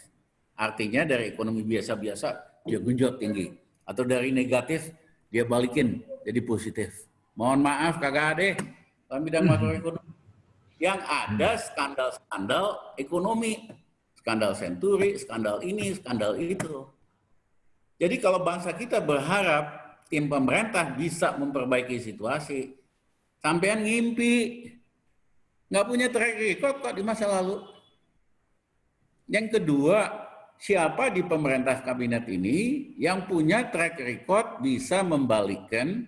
Artinya dari ekonomi biasa-biasa dia genjot tinggi, atau dari negatif dia balikin jadi positif. Mohon maaf kagak ada dalam bidang makroekonomi. Yang ada skandal-skandal ekonomi, skandal Senturi, skandal ini, skandal itu. Jadi kalau bangsa kita berharap tim pemerintah bisa memperbaiki situasi, sampean ngimpi, nggak punya track record kok di masa lalu. Yang kedua, siapa di pemerintah kabinet ini yang punya track record bisa membalikkan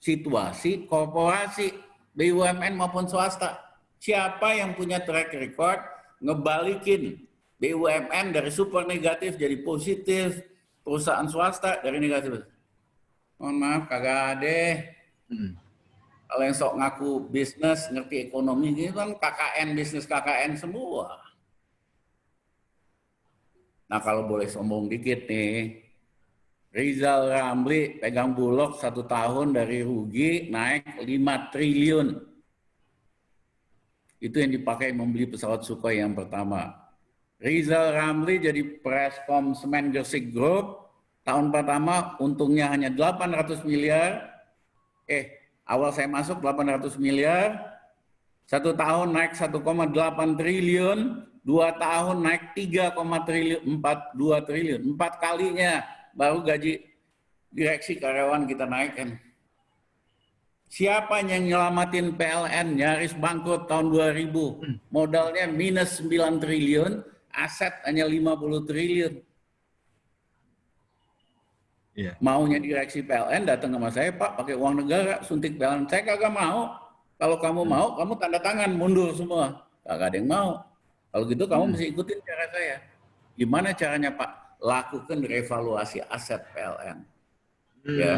situasi korporasi, BUMN maupun swasta? Siapa yang punya track record ngebalikin BUMN dari super negatif jadi positif, perusahaan swasta dari negatif? Mohon maaf, kagak ada. Kalau yang sok ngaku bisnis, ngerti ekonomi, ini kan KKN, bisnis KKN semua. Nah kalau boleh sombong dikit nih, Rizal Ramli pegang Bulog 1 tahun dari rugi naik 5 triliun. Itu yang dipakai membeli pesawat Sukhoi yang pertama. Rizal Ramli jadi Preskom Semen Gresik Group, tahun pertama untungnya hanya 800 miliar. Awal saya masuk 800 miliar, 1 tahun naik 1,8 triliun, 2 tahun naik 3,42 triliun. 4 kalinya baru gaji direksi karyawan kita naikkan. Siapa yang nyelamatin PLN nyaris bangkrut tahun 2000? Modalnya minus 9 triliun, aset hanya 50 triliun. Yeah. Maunya direksi PLN datang sama saya, Pak, pakai uang negara, suntik PLN. Saya kagak mau. Kalau kamu mau, kamu tanda tangan, mundur semua. Kagak ada yang mau. Kalau gitu kamu mesti ikutin cara saya. Gimana caranya, Pak? Lakukan revaluasi aset PLN. Ya,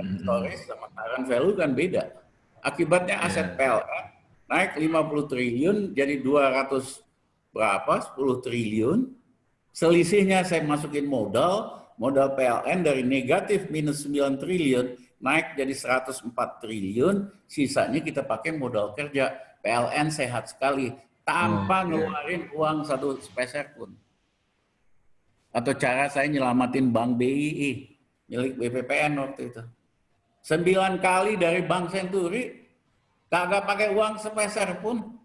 historis sama current value kan beda. Akibatnya aset PLN naik 50 triliun jadi 200 berapa? 10 triliun. Selisihnya saya masukin modal PLN dari negatif minus 9 triliun naik jadi 104 triliun, sisanya kita pakai modal kerja. PLN sehat sekali tanpa ngeluarin uang 1 peser pun. Atau cara saya nyelamatin Bank BII milik BPPN waktu itu. 9 kali dari Bank Senturi, kagak pakai uang sepeser pun.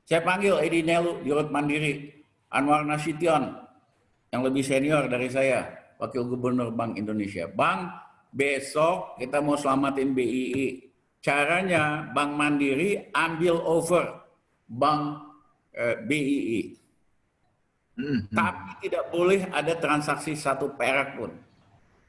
Saya panggil Edi Nelu, Dirut Mandiri, Anwar Nasution, yang lebih senior dari saya, Wakil Gubernur Bank Indonesia. Bang, besok kita mau selamatin BII. Caranya Bank Mandiri ambil over Bank BII. Tapi tidak boleh ada transaksi 1 perak pun.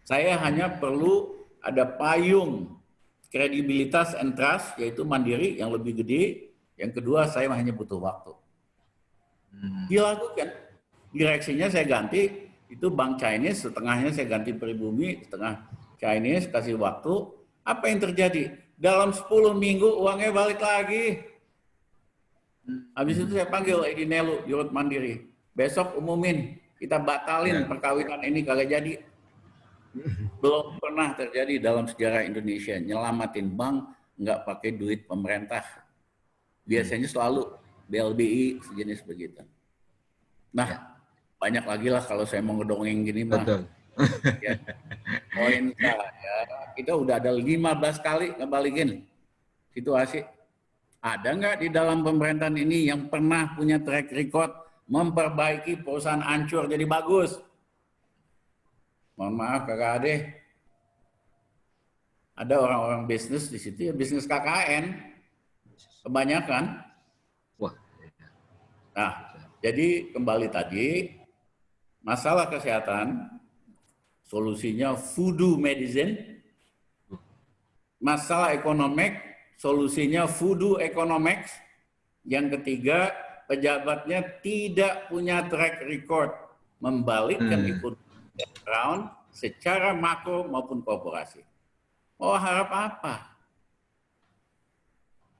Saya hanya perlu ada payung kredibilitas and trust, yaitu Mandiri yang lebih gede. Yang kedua, saya hanya butuh waktu. Dilakukan. Direksinya saya ganti, itu Bank Chinese, setengahnya saya ganti Pribumi, setengah Chinese, kasih waktu. Apa yang terjadi? Dalam 10 minggu uangnya balik lagi. Habis itu saya panggil Edi Nelu, Dirut Mandiri. Besok umumin, kita batalin perkawinan ini kagak jadi. Belum pernah terjadi dalam sejarah Indonesia nyelamatin bank nggak pakai duit pemerintah. Biasanya selalu BLBI sejenis begitu. Nah, banyak lagi lah kalau saya mau ngedongeng gini mah. Ya, poin saya, kita udah ada 15 kali ngebalikin situasi. Ada nggak di dalam pemerintahan ini yang pernah punya track record memperbaiki perusahaan hancur jadi bagus? Mohon maaf, kagak ada. Ada orang-orang bisnis di situ, ya bisnis KKN, kebanyakan. Nah, jadi kembali tadi, Masalah kesehatan, solusinya voodoo medicine. Masalah ekonomi, solusinya voodoo economics. Yang ketiga, pejabatnya tidak punya track record membalikkan ekonomi ground secara makro maupun korporasi. Oh, harap apa?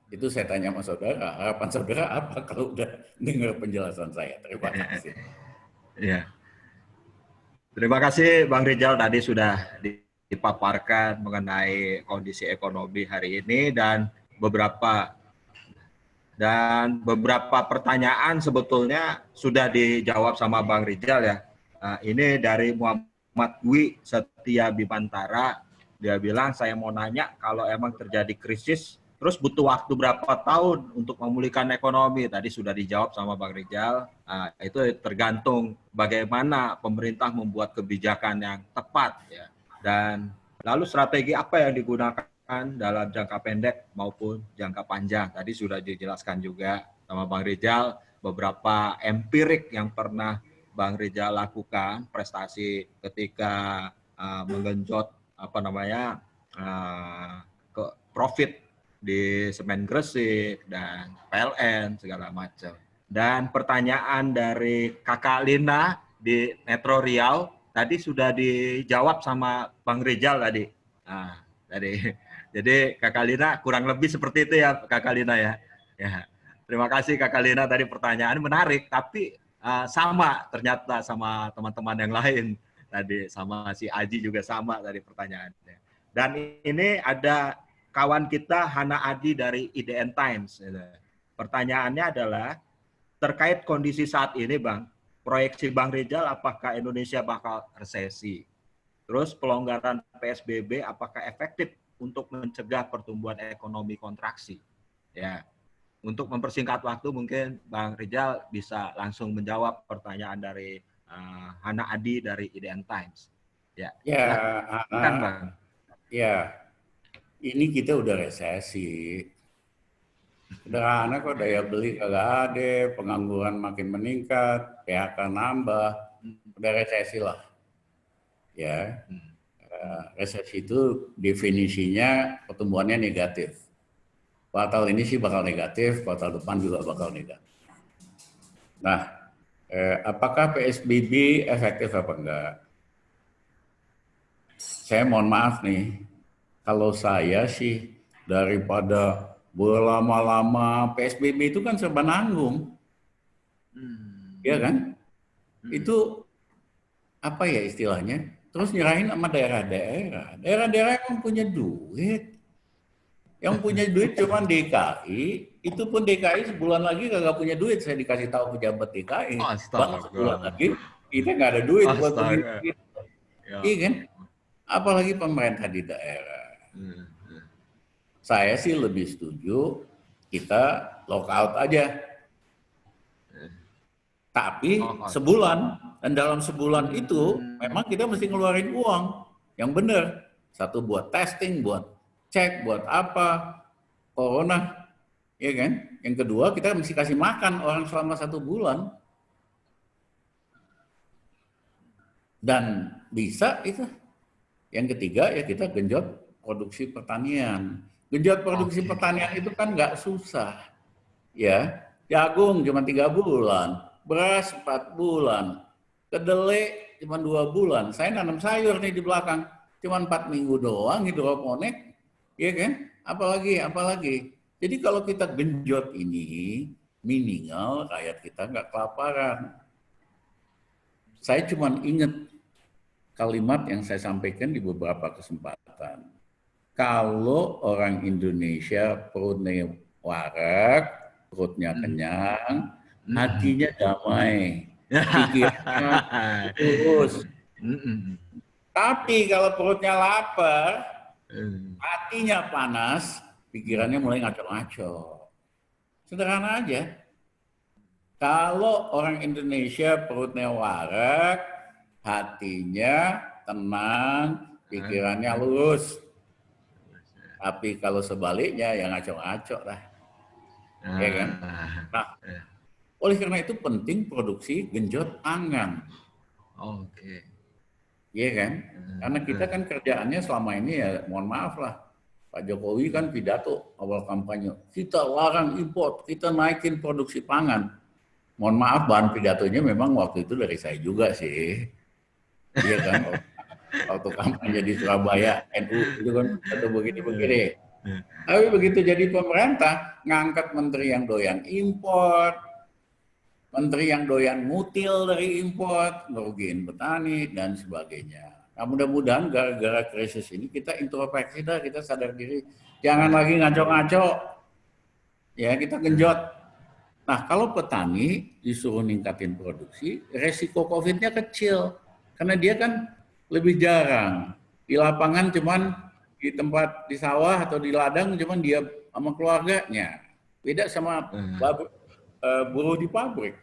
Itu saya tanya sama saudara, harapan saudara apa kalau udah dengar penjelasan saya? Terima kasih. Ya. Terima kasih Bang Rizal, tadi sudah dipaparkan mengenai kondisi ekonomi hari ini dan beberapa pertanyaan sebetulnya sudah dijawab sama Bang Rizal ya. Ini dari Muhammad Dwi Setia Bimantara, dia bilang saya mau nanya kalau emang terjadi krisis terus butuh waktu berapa tahun untuk memulihkan ekonomi? Tadi sudah dijawab sama Bang Rizal. Itu tergantung bagaimana pemerintah membuat kebijakan yang tepat ya. Dan lalu strategi apa yang digunakan dalam jangka pendek maupun jangka panjang? Tadi sudah dijelaskan juga sama Bang Rizal beberapa empirik yang pernah Bang Rizal lakukan, prestasi ketika menggenjot profit di Semen Gresik dan PLN segala macam. Dan pertanyaan dari Kakak Lina di Metro Riau tadi sudah dijawab sama Bang Rizal tadi. Jadi Kakak Lina kurang lebih seperti itu ya Kakak Lina ya. Ya. Terima kasih Kakak Lina, tadi pertanyaan menarik tapi sama ternyata sama teman-teman yang lain tadi, sama si Aji juga sama tadi pertanyaannya. Dan ini ada kawan kita Hana Adi dari IDN Times. Pertanyaannya adalah terkait kondisi saat ini, Bang. Proyeksi Bang Rizal, apakah Indonesia bakal resesi? Terus pelonggaran PSBB apakah efektif untuk mencegah pertumbuhan ekonomi kontraksi? Ya. Untuk mempersingkat waktu, mungkin Bang Rizal bisa langsung menjawab pertanyaan dari Hana Adi dari IDN Times. Ya, silakan, Bang. Ya, ini kita udah resesi. Sederhana kok, daya beli kagak ada, pengangguran makin meningkat, PHK nambah, udah resesi lah. Ya, resesi itu definisinya pertumbuhannya negatif. Kuartal ini sih bakal negatif, kuartal depan juga bakal negatif. Nah, apakah PSBB efektif apa enggak? Saya mohon maaf nih, kalau saya sih daripada berlama-lama PSBB itu kan serba nanggung, ya kan? Itu apa ya istilahnya? Terus nyerahin sama daerah-daerah. Daerah-daerah yang punya duit. Yang punya duit cuma DKI, itu pun DKI sebulan lagi kagak punya duit. Saya dikasih tahu pejabat DKI, Bang, sebulan lagi kita nggak ada duit buat begini. Iya kan? Apalagi pemerintah di daerah. Saya sih lebih setuju kita lockout aja. Tapi sebulan, dan dalam sebulan itu memang kita mesti ngeluarin uang yang benar. Satu buat testing, buat cek, buat apa, corona, ya kan? Yang kedua kita mesti kasih makan orang selama 1 bulan. Dan bisa itu. Yang ketiga ya kita genjot produksi pertanian. Genjot produksi pertanian itu kan nggak susah. Ya, jagung cuma 3 bulan, beras 4 bulan, kedelai cuma 2 bulan. Saya nanam sayur nih di belakang, cuma 4 minggu doang hidroponik, ya kan? Apalagi. Jadi kalau kita genjot ini, minimal rakyat kita nggak kelaparan. Saya cuma ingat kalimat yang saya sampaikan di beberapa kesempatan. Kalau orang Indonesia perutnya warak, perutnya kenyang, hatinya damai, pikirannya lurus. Tapi kalau perutnya lapar, hatinya panas, pikirannya mulai ngaco-ngaco. Sederhana aja. Kalau orang Indonesia perutnya warak, hatinya tenang, pikirannya lurus. Tapi kalau sebaliknya ya ngaco-ngaco lah. Ya kan? Nah, oleh karena itu penting produksi genjot pangan. Oke. Iya kan? Karena kita kan kerjaannya selama ini ya, mohon maaf lah, Pak Jokowi kan pidato awal kampanye, kita larang impor, kita naikin produksi pangan. Mohon maaf, bahan pidatonya memang waktu itu dari saya juga sih. Iya kan? Waktu kampanye di Surabaya, NU itu kan pidato begini-begini. Tapi begitu jadi pemerintah, ngangkat menteri yang doyan impor, menteri yang doyan ngutil dari impor, ngerugiin petani, dan sebagainya. Nah, mudah-mudahan gara-gara krisis ini kita introspeksi dah, kita sadar diri. Jangan lagi ngaco-ngaco. Ya, kita genjot. Nah, kalau petani disuruh ningkatin produksi, resiko COVID-nya kecil. Karena dia kan lebih jarang. Di lapangan cuman di tempat di sawah atau di ladang cuman dia sama keluarganya. Beda sama buruh di pabrik.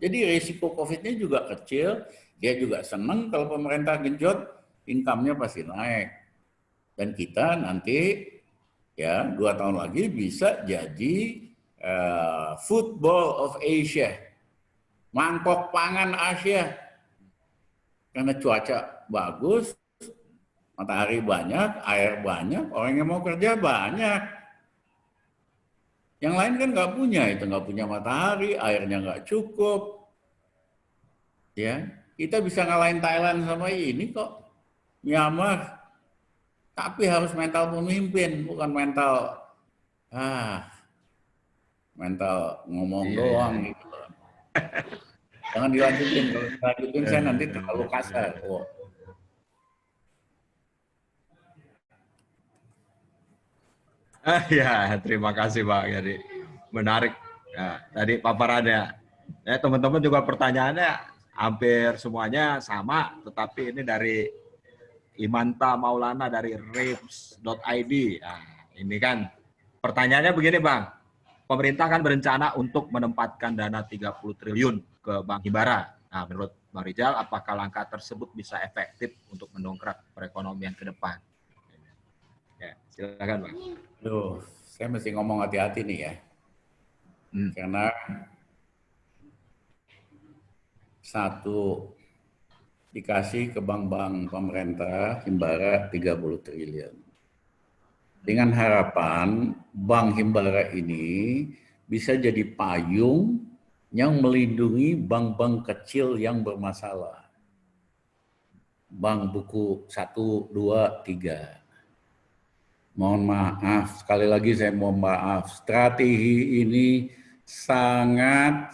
Jadi risiko COVID-nya juga kecil, dia juga senang kalau pemerintah genjot, income-nya pasti naik. Dan kita nanti ya 2 tahun lagi bisa jadi football of Asia, mangkok pangan Asia. Karena cuaca bagus, matahari banyak, air banyak, orang yang mau kerja banyak. Yang lain kan nggak punya, itu nggak punya matahari, airnya nggak cukup. Ya, kita bisa ngalahin Thailand sama ini kok, Myanmar. Tapi harus mental pemimpin, bukan mental ngomong doang gitu. Jangan dilanjutin, kalau dilanjutin saya nanti terlalu kasar. Ya, terima kasih Pak. Jadi menarik. Ya, tadi paparannya. Ya, teman-teman juga pertanyaannya hampir semuanya sama, tetapi ini dari Imanta Maulana dari rips.id. Nah, ini kan pertanyaannya begini Bang. Pemerintah kan berencana untuk menempatkan dana 30 triliun ke Bank Himbara. Nah, menurut Bang Rizal, apakah langkah tersebut bisa efektif untuk mendongkrak perekonomian ke depan? Ya, silakan Bang. Loh, saya mesti ngomong hati-hati nih ya. Karena satu, dikasih ke bank-bank pemerintah Himbara 30 triliun. Dengan harapan Bank Himbara ini bisa jadi payung yang melindungi bank-bank kecil yang bermasalah. Bank buku 1, 2, 3. Mohon maaf, sekali lagi saya mohon maaf, strategi ini sangat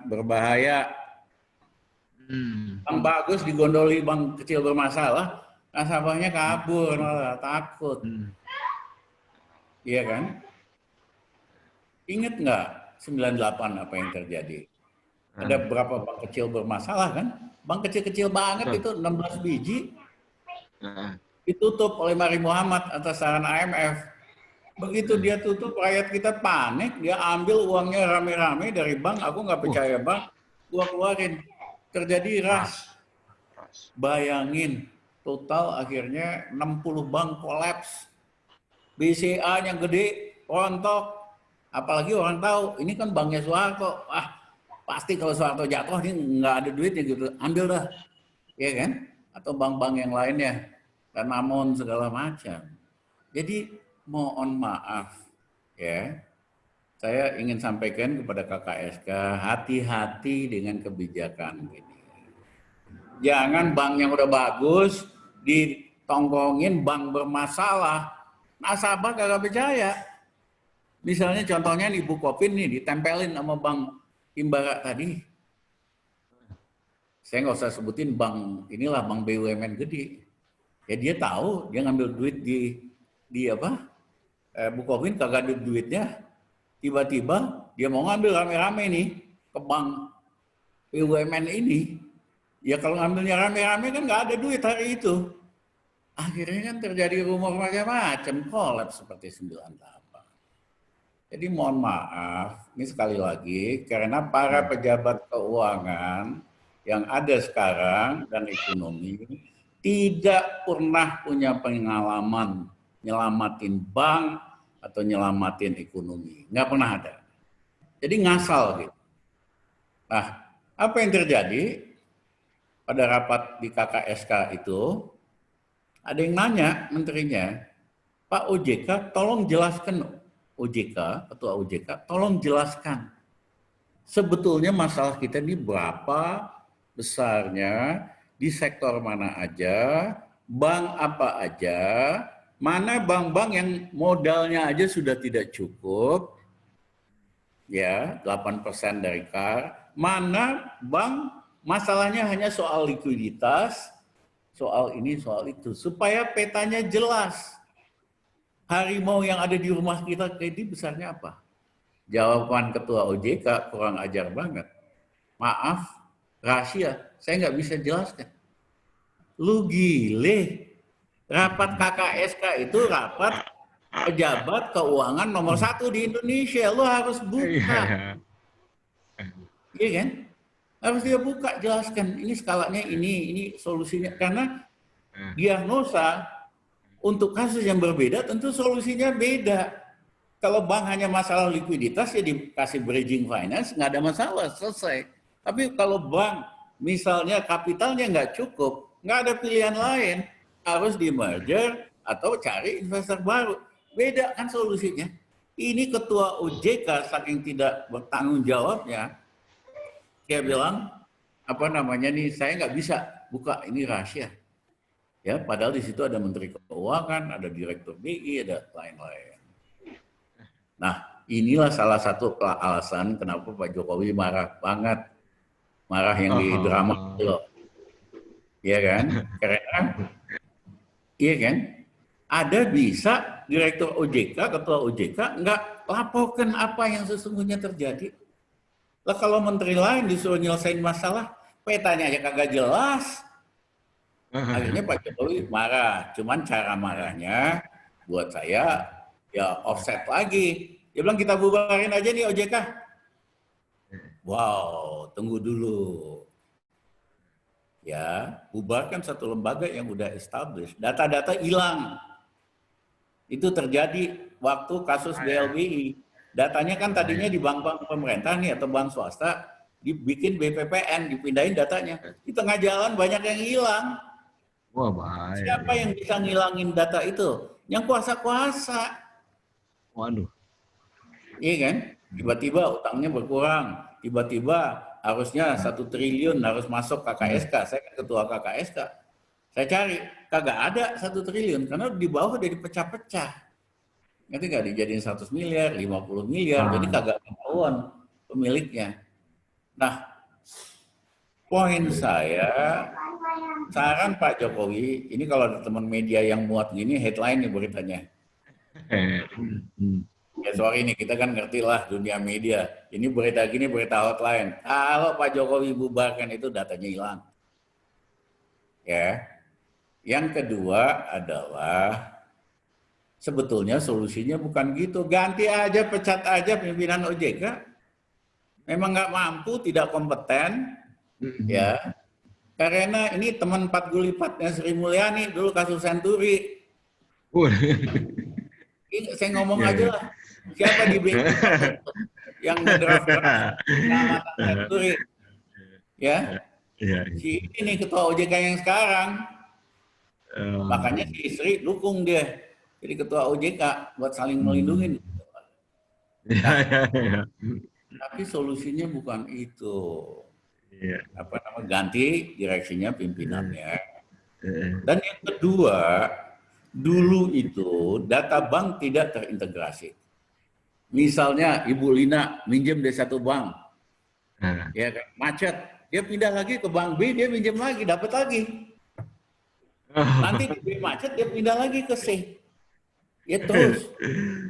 berbahaya. Bank bagus digondoli bank kecil bermasalah, nasabahnya kabur, malah takut. Iya kan? Ingat nggak 98 apa yang terjadi? Ada berapa bank kecil bermasalah kan? Bank kecil-kecil banget itu 16 biji. Ditutup oleh Mari Muhammad atas saran IMF. Begitu dia tutup, rakyat kita panik, dia ambil uangnya rame-rame dari bank, aku nggak percaya bank, gua keluarin. Terjadi rush. Bayangin, total akhirnya 60 bank kolaps. BCA yang gede, rontok. Apalagi orang tahu, ini kan banknya Soeharto. Pasti kalau Soeharto jatuh, ini nggak ada duitnya gitu. Ambil dah. Ya kan? Atau bank-bank yang lainnya. Danamon segala macam. Jadi mohon maaf. Ya. Saya ingin sampaikan kepada KKSK, hati-hati dengan kebijakan ini. Jangan bank yang udah bagus, ditongkongin bank bermasalah. Nasabah kagak percaya. Misalnya contohnya di Bukopin nih, ditempelin sama Bank Himbara tadi. Saya nggak usah sebutin bank, inilah bank BUMN gede. Ya dia tahu, dia ngambil duit di Bukopin kagak ada duitnya. Tiba-tiba dia mau ngambil rame-rame nih ke bank BUMN ini. Ya kalau ngambilnya rame-rame kan nggak ada duit hari itu. Akhirnya kan terjadi rumor macam-macam, kolaps seperti 98. Jadi mohon maaf, ini sekali lagi, karena para pejabat keuangan yang ada sekarang dan ekonomi tidak pernah punya pengalaman nyelamatin bank atau nyelamatin ekonomi. Nggak pernah ada. Jadi ngasal gitu. Nah, apa yang terjadi? pada rapat di KKSK itu, ada yang nanya menterinya, Pak OJK tolong jelaskan, OJK, Ketua OJK, tolong jelaskan sebetulnya masalah kita ini berapa besarnya, di sektor mana aja, bank apa aja, mana bank-bank yang modalnya aja sudah tidak cukup, ya 8% dari KAR, mana bank masalahnya hanya soal likuiditas, soal ini, soal itu, supaya petanya jelas. Harimau yang ada di rumah kita ini besarnya apa? Jawaban Ketua OJK kurang ajar banget. Maaf, rahasia, saya nggak bisa jelaskan. Lu gile, rapat KKSK itu rapat pejabat keuangan nomor 1 di Indonesia. Lu harus buka. Iya kan? Harus dia buka, jelaskan. Ini skalanya ini solusinya. Karena diagnosa untuk kasus yang berbeda tentu solusinya beda. Kalau bank hanya masalah likuiditas ya dikasih bridging finance, nggak ada masalah, selesai. Tapi kalau bank misalnya kapitalnya nggak cukup, nggak ada pilihan lain, harus di merger atau cari investor baru. Beda kan solusinya. Ini Ketua OJK saking tidak bertanggung jawabnya, dia bilang, apa namanya nih, saya nggak bisa buka, ini rahasia. Ya, padahal di situ ada Menteri Keuangan, ada Direktur BI, ada lain-lain. Nah, inilah salah satu alasan kenapa Pak Jokowi marah banget. Marah yang di drama itu loh. Iya kan? Karena, iya kan? Ada bisa Direktur OJK, Ketua OJK, nggak laporkan apa yang sesungguhnya terjadi. Lah kalau menteri lain disuruh nyelesain masalah, petanya aja kagak jelas. Akhirnya Pak Jokowi marah. Cuman cara marahnya buat saya ya offset lagi. Dia bilang kita bubarin aja nih OJK. Wow, tunggu dulu. Ya, bubarkan satu lembaga yang udah established. Data-data hilang. Itu terjadi waktu kasus BLBI. Datanya kan tadinya di bank-bank pemerintah nih atau bank swasta, dibikin BPPN, dipindahin datanya. Di tengah jalan banyak yang hilang. Wah, bahaya. Siapa yang bisa ngilangin data itu? Yang kuasa-kuasa. Waduh. Iya kan? Tiba-tiba utangnya berkurang. Tiba-tiba harusnya 1 triliun harus masuk KKSK. Saya kan ketua KKSK. Saya cari, kagak ada 1 triliun. Karena di bawah udah dipecah-pecah. Nanti nggak dijadiin 100 miliar, 50 miliar. Jadi kagak ketahuan pemiliknya. Nah, poin saya, saran Pak Jokowi, ini kalau ada teman media yang muat gini, headline nih beritanya. Ya sorry nih, kita kan ngerti lah dunia media. Ini berita gini, berita hotline. Kalau Pak Jokowi bubarkan itu datanya hilang. Ya. Yang kedua adalah, sebetulnya solusinya bukan gitu. Ganti aja, pecat aja pimpinan OJK. Memang nggak mampu, tidak kompeten. Ya. Karena ini teman 4 gulipatnya Sri Mulyani dulu kasus Senturi. Saya ngomong aja lah. Siapa di BI yang ngedraft pengamatan Senturi? Ya. Si ini nih ketua OJK yang sekarang. Makanya si Sri dukung dia. Jadi ketua OJK buat saling melindungi. Tapi solusinya bukan itu. Apa namanya, ganti direksinya, pimpinannya. Dan yang kedua, dulu itu data bank tidak terintegrasi. Misalnya Ibu Lina minjem dari satu bank, ya macet, dia pindah lagi ke bank B, dia minjem lagi, dapat lagi. Nanti di B macet, dia pindah lagi ke C. Ya terus,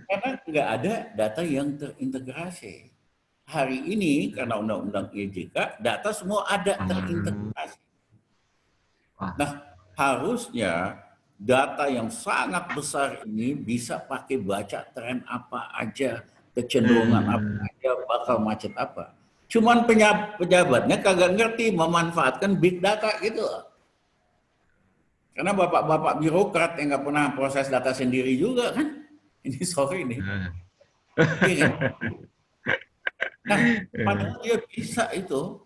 karena nggak ada data yang terintegrasi. Hari ini karena undang-undang OJK, data semua ada terintegrasi. Nah, harusnya data yang sangat besar ini bisa pakai baca tren apa aja, kecenderungan apa aja, bakal macet apa. Cuman pejabatnya kagak ngerti memanfaatkan big data gitu. Karena bapak-bapak birokrat yang nggak pernah proses data sendiri juga kan. Ini sorry nih. Nah, padahal dia bisa itu.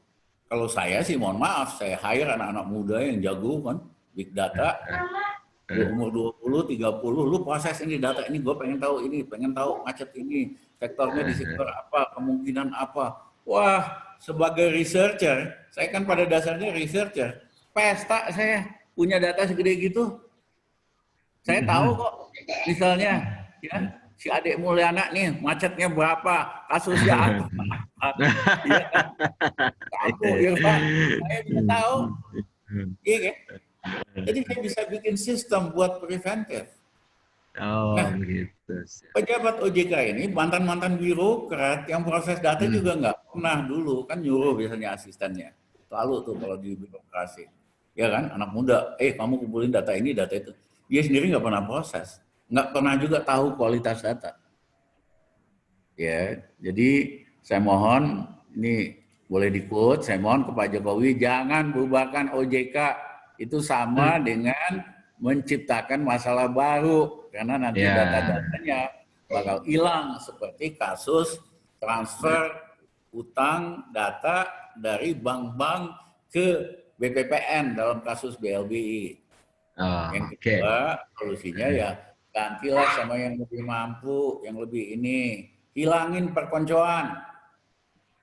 Kalau saya sih mohon maaf, saya hire anak-anak muda yang jago kan, big data, umur 20, 30, lu proses ini data ini, gue pengen tahu ini, pengen tahu macet ini, sektornya di sektor apa, kemungkinan apa. Wah, sebagai researcher, saya kan pada dasarnya researcher, pesta saya punya data segede gitu. Saya tahu kok, misalnya, ya, si adik Mulyana nih, macetnya berapa, kasusnya apa. Ya, aku, Irfan, saya bisa tahu. Iya kan? Jadi saya bisa bikin sistem buat preventif. Oh, Nah, gitu. pejabat OJK ini mantan-mantan birokrat yang proses data juga nggak pernah dulu, kan nyuruh biasanya asistennya. Selalu tuh kalau di birokrasi. Ya kan, anak muda, kamu kumpulin data ini, data itu. Dia sendiri nggak pernah proses. Nggak pernah juga tahu kualitas data. Ya, jadi saya mohon, ini boleh di-quote, saya mohon ke Pak Jokowi, jangan bubarkan OJK. Itu sama dengan menciptakan masalah baru, karena nanti data-datanya bakal hilang, seperti kasus transfer utang data dari bank-bank ke BPPN dalam kasus BLBI. Yang kedua, solusinya ya gantilah sama yang lebih mampu, yang lebih ini. Hilangin perkoncoan.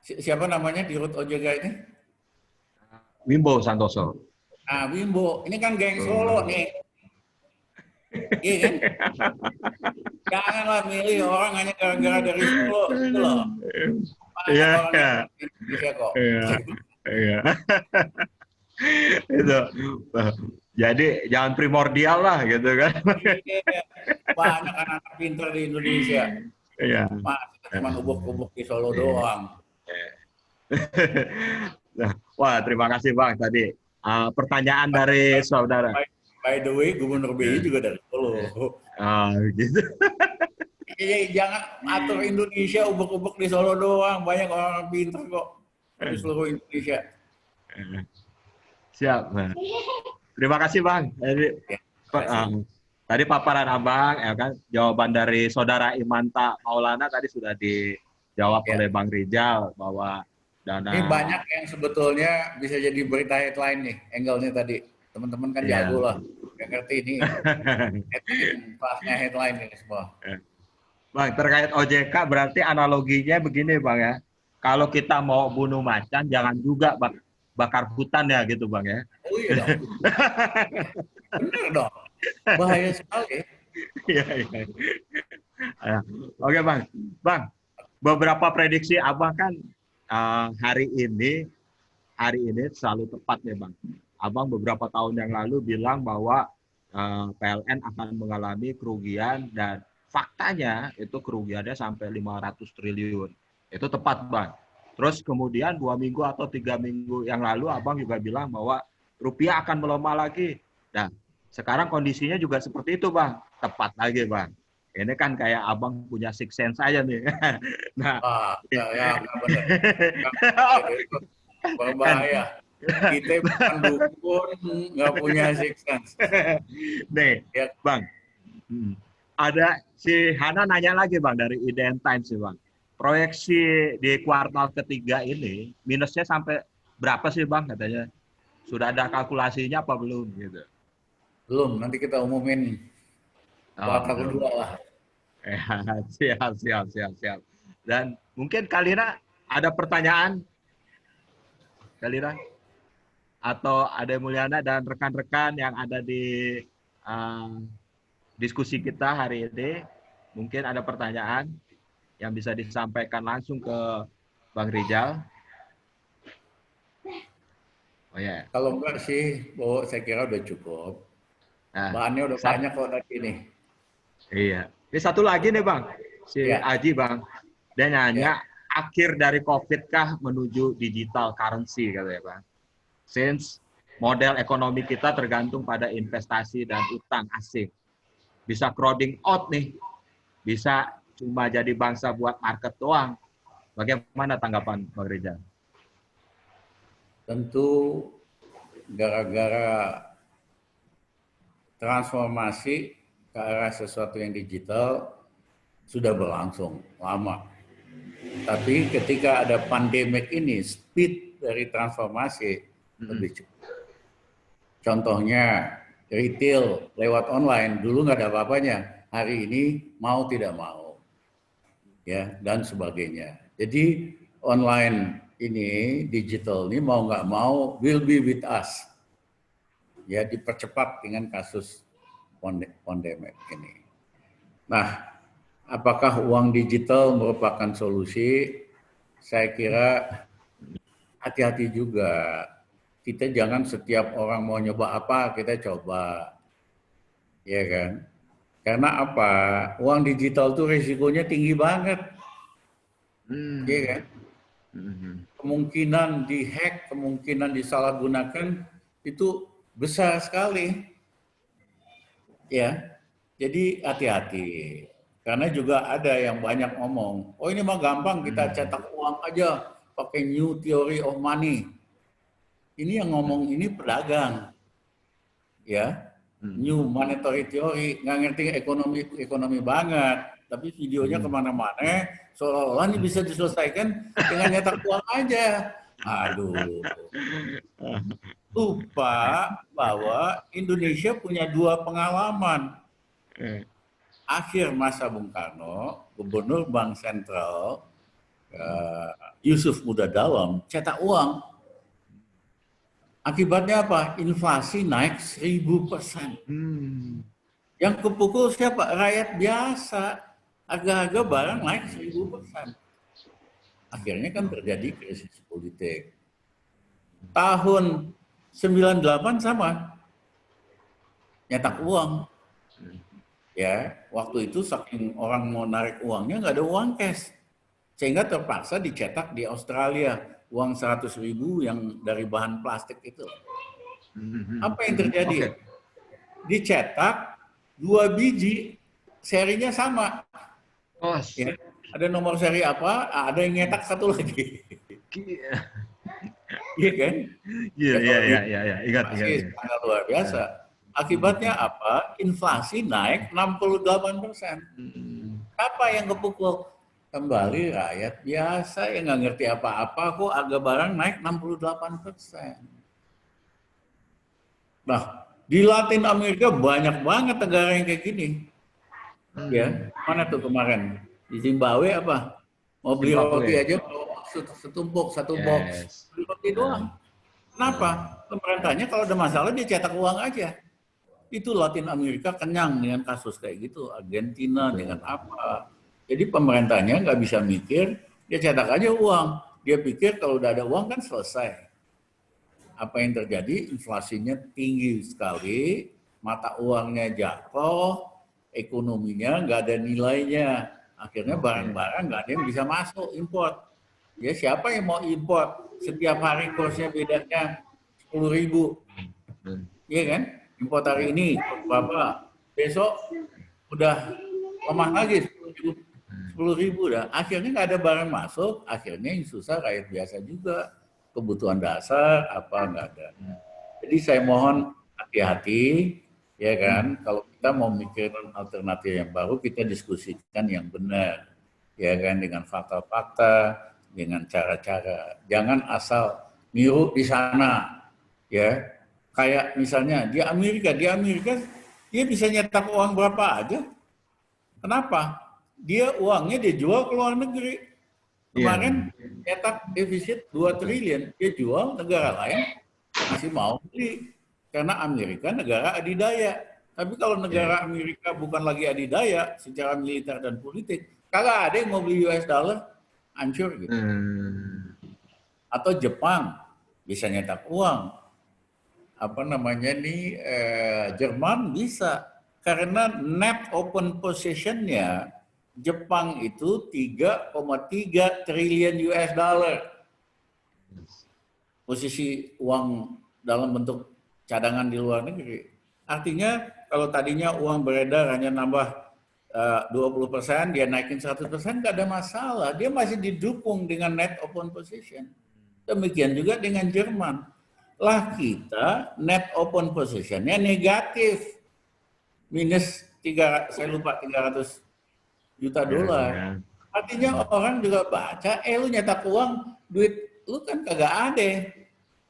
Siapa namanya di Rut OJK ini? Wimbo Santoso. Ah, Wimbo. Ini kan geng Solo nih. Iya kan? Janganlah milih orang hanya gara-gara dari Solo. Gitu loh. Iya. Indonesia kok. Iya. Itu. Jadi jangan primordial lah gitu kan. Banyak anak-anak pintar di Indonesia. Iya. Cuma ubuk-ubuk di Solo doang. Wah, terima kasih Bang tadi. Pertanyaan dari saudara. By the way, Gubernur BI juga dari Solo. Gitu. Jangan atur Indonesia ubuk-ubuk di Solo doang. Banyak orang pintar kok di seluruh Indonesia. Siap. Terima kasih Bang. Tadi paparan Abang, ya kan, jawaban dari Saudara Imanta Maulana tadi sudah dijawab oleh Bang Rijal bahwa dana. Ini banyak yang sebetulnya bisa jadi berita headline nih, angle-nya tadi. Teman-teman kan jago lah, yang ngerti ini. Pasnya headline ini semua. Bang, terkait OJK berarti analoginya begini Bang ya. Kalau kita mau bunuh macan, jangan juga bakar hutan ya gitu Bang ya. Oh iya dong. Bener dong. Bahaya sekali. Iya. Oke Bang. Bang, beberapa prediksi Abang kan hari ini selalu tepat nih Bang. Abang beberapa tahun yang lalu bilang bahwa PLN akan mengalami kerugian dan faktanya itu kerugiannya sampai 500 triliun. Itu tepat Bang. Terus kemudian 2 minggu atau 3 minggu yang lalu Abang juga bilang bahwa rupiah akan melemah lagi. Nah, sekarang kondisinya juga seperti itu Bang. Tepat lagi Bang. Ini kan kayak Abang punya six sense aja nih. Nah, ya benar. Berbahaya. Kita bukan dukun, nggak punya six sense. Nih, ya, Bang. Ada si Hana nanya lagi Bang dari IDN Times sih Bang. Proyeksi di kuartal ketiga ini minusnya sampai berapa sih Bang katanya? Sudah ada kalkulasinya apa belum gitu? Belum, nanti kita umumin kuartal kedua lah. Siap. Dan mungkin Kalina ada pertanyaan? Kalina? Atau Ade Mulyana dan rekan-rekan yang ada di diskusi kita hari ini, mungkin ada pertanyaan yang bisa disampaikan langsung ke Bang Rijal. Oh ya. Kalau enggak sih, saya kira udah cukup. Bahannya udah banyak kok tadi ini. Iya. Ini satu lagi nih Bang, si Aji Bang. Dia nanya, akhir dari COVID kah menuju digital currency katanya Bang. Since model ekonomi kita tergantung pada investasi dan utang asing. Bisa crowding out nih, bisa cuma jadi bangsa buat market doang. Bagaimana tanggapan Bang Rijal? Tentu gara-gara transformasi ke arah sesuatu yang digital sudah berlangsung lama. Tapi ketika ada pandemik ini, speed dari transformasi lebih cepat. Contohnya retail lewat online, dulu nggak ada apa-apanya. Hari ini mau tidak mau, ya, dan sebagainya. Jadi online ini, digital ini mau nggak mau will be with us. Ya, dipercepat dengan kasus pandemik ini. Nah, apakah uang digital merupakan solusi? Saya kira hati-hati juga. Kita jangan setiap orang mau nyoba apa, kita coba. Ya kan? Karena apa? Uang digital itu risikonya tinggi banget. Ya kan? Kemungkinan dihack, kemungkinan disalahgunakan itu besar sekali. Ya. Jadi hati-hati. Karena juga ada yang banyak ngomong, oh ini mah gampang, kita cetak uang aja pakai new theory of money. Ini yang ngomong ini pedagang, ya, new monetary theory, nggak ngerti ekonomi banget, tapi videonya kemana-mana, seolah-olah ini bisa diselesaikan dengan nyetak uang aja. Aduh, lupa bahwa Indonesia punya 2 pengalaman. Akhir masa Bung Karno, Gubernur Bank Sentral Yusuf Muda Dalem cetak uang. Akibatnya apa? Inflasi naik 1000%. Yang kepukul siapa? Rakyat biasa. Harga-harga barang naik 1000%. Akhirnya kan terjadi krisis politik. Tahun 98 sama. Nyetak uang. Ya, waktu itu saking orang mau narik uangnya nggak ada uang cash. Sehingga terpaksa dicetak di Australia. Uang 100.000 yang dari bahan plastik itu. Apa yang terjadi? Dicetak 2 biji, serinya sama. Ya, ada nomor seri apa? Ada yang nyetak 1 lagi. Iya kan? Iya. Ingat. Sangat luar biasa. Akibatnya apa? Inflasi naik 68%. Apa yang kepukul? Kembali rakyat biasa yang nggak ngerti apa-apa, kok harga barang naik 68%. Nah, di Latin Amerika banyak banget negara yang kayak gini. Ya, mana tuh kemarin? Di Zimbabwe apa? Mau beli roti aja, setumpuk, 1 box. Beli roti doang. Kenapa? Pemerintahnya kalau ada masalah dia cetak uang aja. Itu Latin Amerika kenyang dengan kasus kayak gitu. Argentina dengan apa? Jadi pemerintahnya nggak bisa mikir, dia cetak aja uang. Dia pikir kalau udah ada uang kan selesai. Apa yang terjadi? Inflasinya tinggi sekali, mata uangnya jatuh, ekonominya nggak ada nilainya. Akhirnya barang-barang nggak ada yang bisa masuk, import. Ya siapa yang mau import? Setiap hari kursnya bedanya 10.000. Iya kan? Import hari ini, berapa? Besok udah lemah lagi 10.000 dah. Akhirnya nggak ada barang masuk, akhirnya yang susah rakyat biasa juga. Kebutuhan dasar apa nggak ada. Jadi saya mohon hati-hati, ya kan. Kalau kita mau mikirin alternatif yang baru, kita diskusikan yang benar, ya kan, dengan fakta-fakta, dengan cara-cara. Jangan asal niru di sana, ya. Kayak misalnya di Amerika dia bisa nyetak uang berapa aja. Kenapa? Dia uangnya dia jual ke luar negeri. Kemarin nyetak defisit 2 triliun, dia jual, negara lain masih mau beli. Karena Amerika negara adidaya. Tapi kalau negara Amerika bukan lagi adidaya secara militer dan politik, kagak ada yang mau beli US dollar, hancur gitu. Atau Jepang bisa nyetak uang. Apa namanya nih, Jerman bisa. Karena net open position-nya Jepang itu 3,3 triliun US dollar. Posisi uang dalam bentuk cadangan di luar negeri. Artinya kalau tadinya uang beredar hanya nambah 20%, dia naikin 100%, nggak ada masalah. Dia masih didukung dengan net open position. Demikian juga dengan Jerman. Lah kita net open position-nya negatif. Minus 300 juta dolar. Artinya orang juga baca, lu nyetak uang, duit lu kan kagak ada.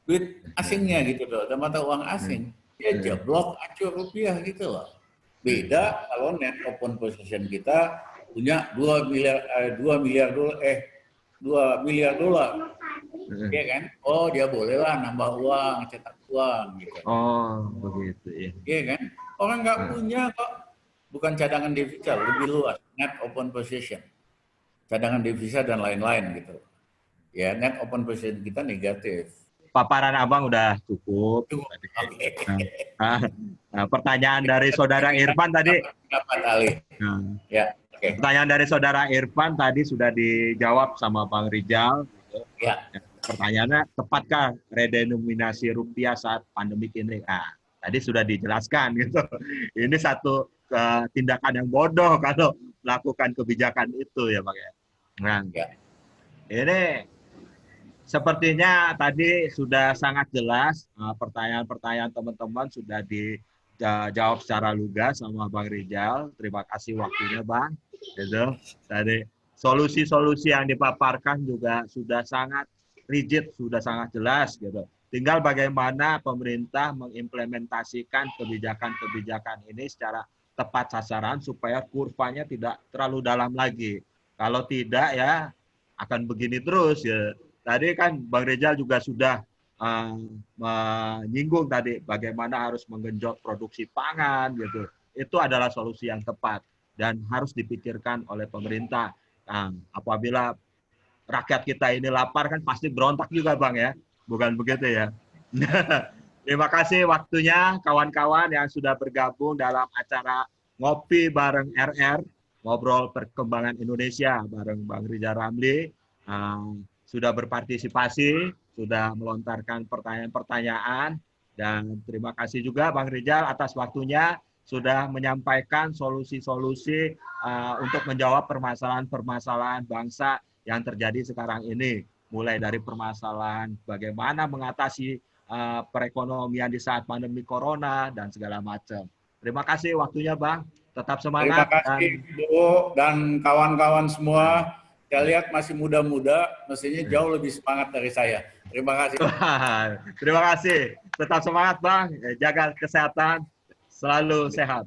Duit asingnya gitu loh, ada mata uang asing. Ya jeblok, hancur rupiah gitu loh. Beda kalau net open position kita punya 2 miliar dolar. Iya kan? Oh, dia bolehlah nambah uang, cetak uang gitu. Oh, begitu ya. Iya kan? Orang nggak punya kok. Bukan cadangan devisa, lebih luas. Net open position. Cadangan devisa dan lain-lain gitu. Ya, net open position kita negatif. Paparan Abang udah cukup. Oke. Nah, pertanyaan dari Saudara Irfan tadi. Dapat Ali. Ya, oke. Pertanyaan dari Saudara Irfan tadi sudah dijawab sama Bang Rijal. Ya. Pertanyaannya, tepatkah redenominasi rupiah saat pandemik ini? Nah, tadi sudah dijelaskan gitu. Ini satu tindakan yang bodoh kalau melakukan kebijakan itu ya Bang ya. Nah, ini sepertinya tadi sudah sangat jelas pertanyaan-pertanyaan teman-teman sudah dijawab secara lugas sama Bang Rijal. Terima kasih waktunya Bang. Gitu. Tadi solusi-solusi yang dipaparkan juga sudah sangat rigid, sudah sangat jelas gitu. Tinggal bagaimana pemerintah mengimplementasikan kebijakan-kebijakan ini secara tepat sasaran supaya kurvanya tidak terlalu dalam lagi. Kalau tidak ya akan begini terus ya. Tadi kan Bang Rijal juga sudah menyinggung tadi bagaimana harus menggenjot produksi pangan gitu. Itu adalah solusi yang tepat dan harus dipikirkan oleh pemerintah. Nah, apabila rakyat kita ini lapar kan pasti berontak juga Bang ya, bukan begitu ya? Terima kasih waktunya kawan-kawan yang sudah bergabung dalam acara Ngopi bareng RR, ngobrol perkembangan Indonesia bareng Bang Rijal Ramli. Sudah berpartisipasi, sudah melontarkan pertanyaan-pertanyaan, dan terima kasih juga Bang Rijal atas waktunya sudah menyampaikan solusi-solusi untuk menjawab permasalahan-permasalahan bangsa yang terjadi sekarang ini, mulai dari permasalahan bagaimana mengatasi perekonomian di saat pandemi corona dan segala macam. Terima kasih waktunya Bang, tetap semangat. Terima kasih Bu dan kawan-kawan semua. Saya lihat masih muda-muda, mestinya jauh lebih semangat dari saya. Terima kasih. Terima kasih, tetap semangat Bang, jaga kesehatan, selalu sehat.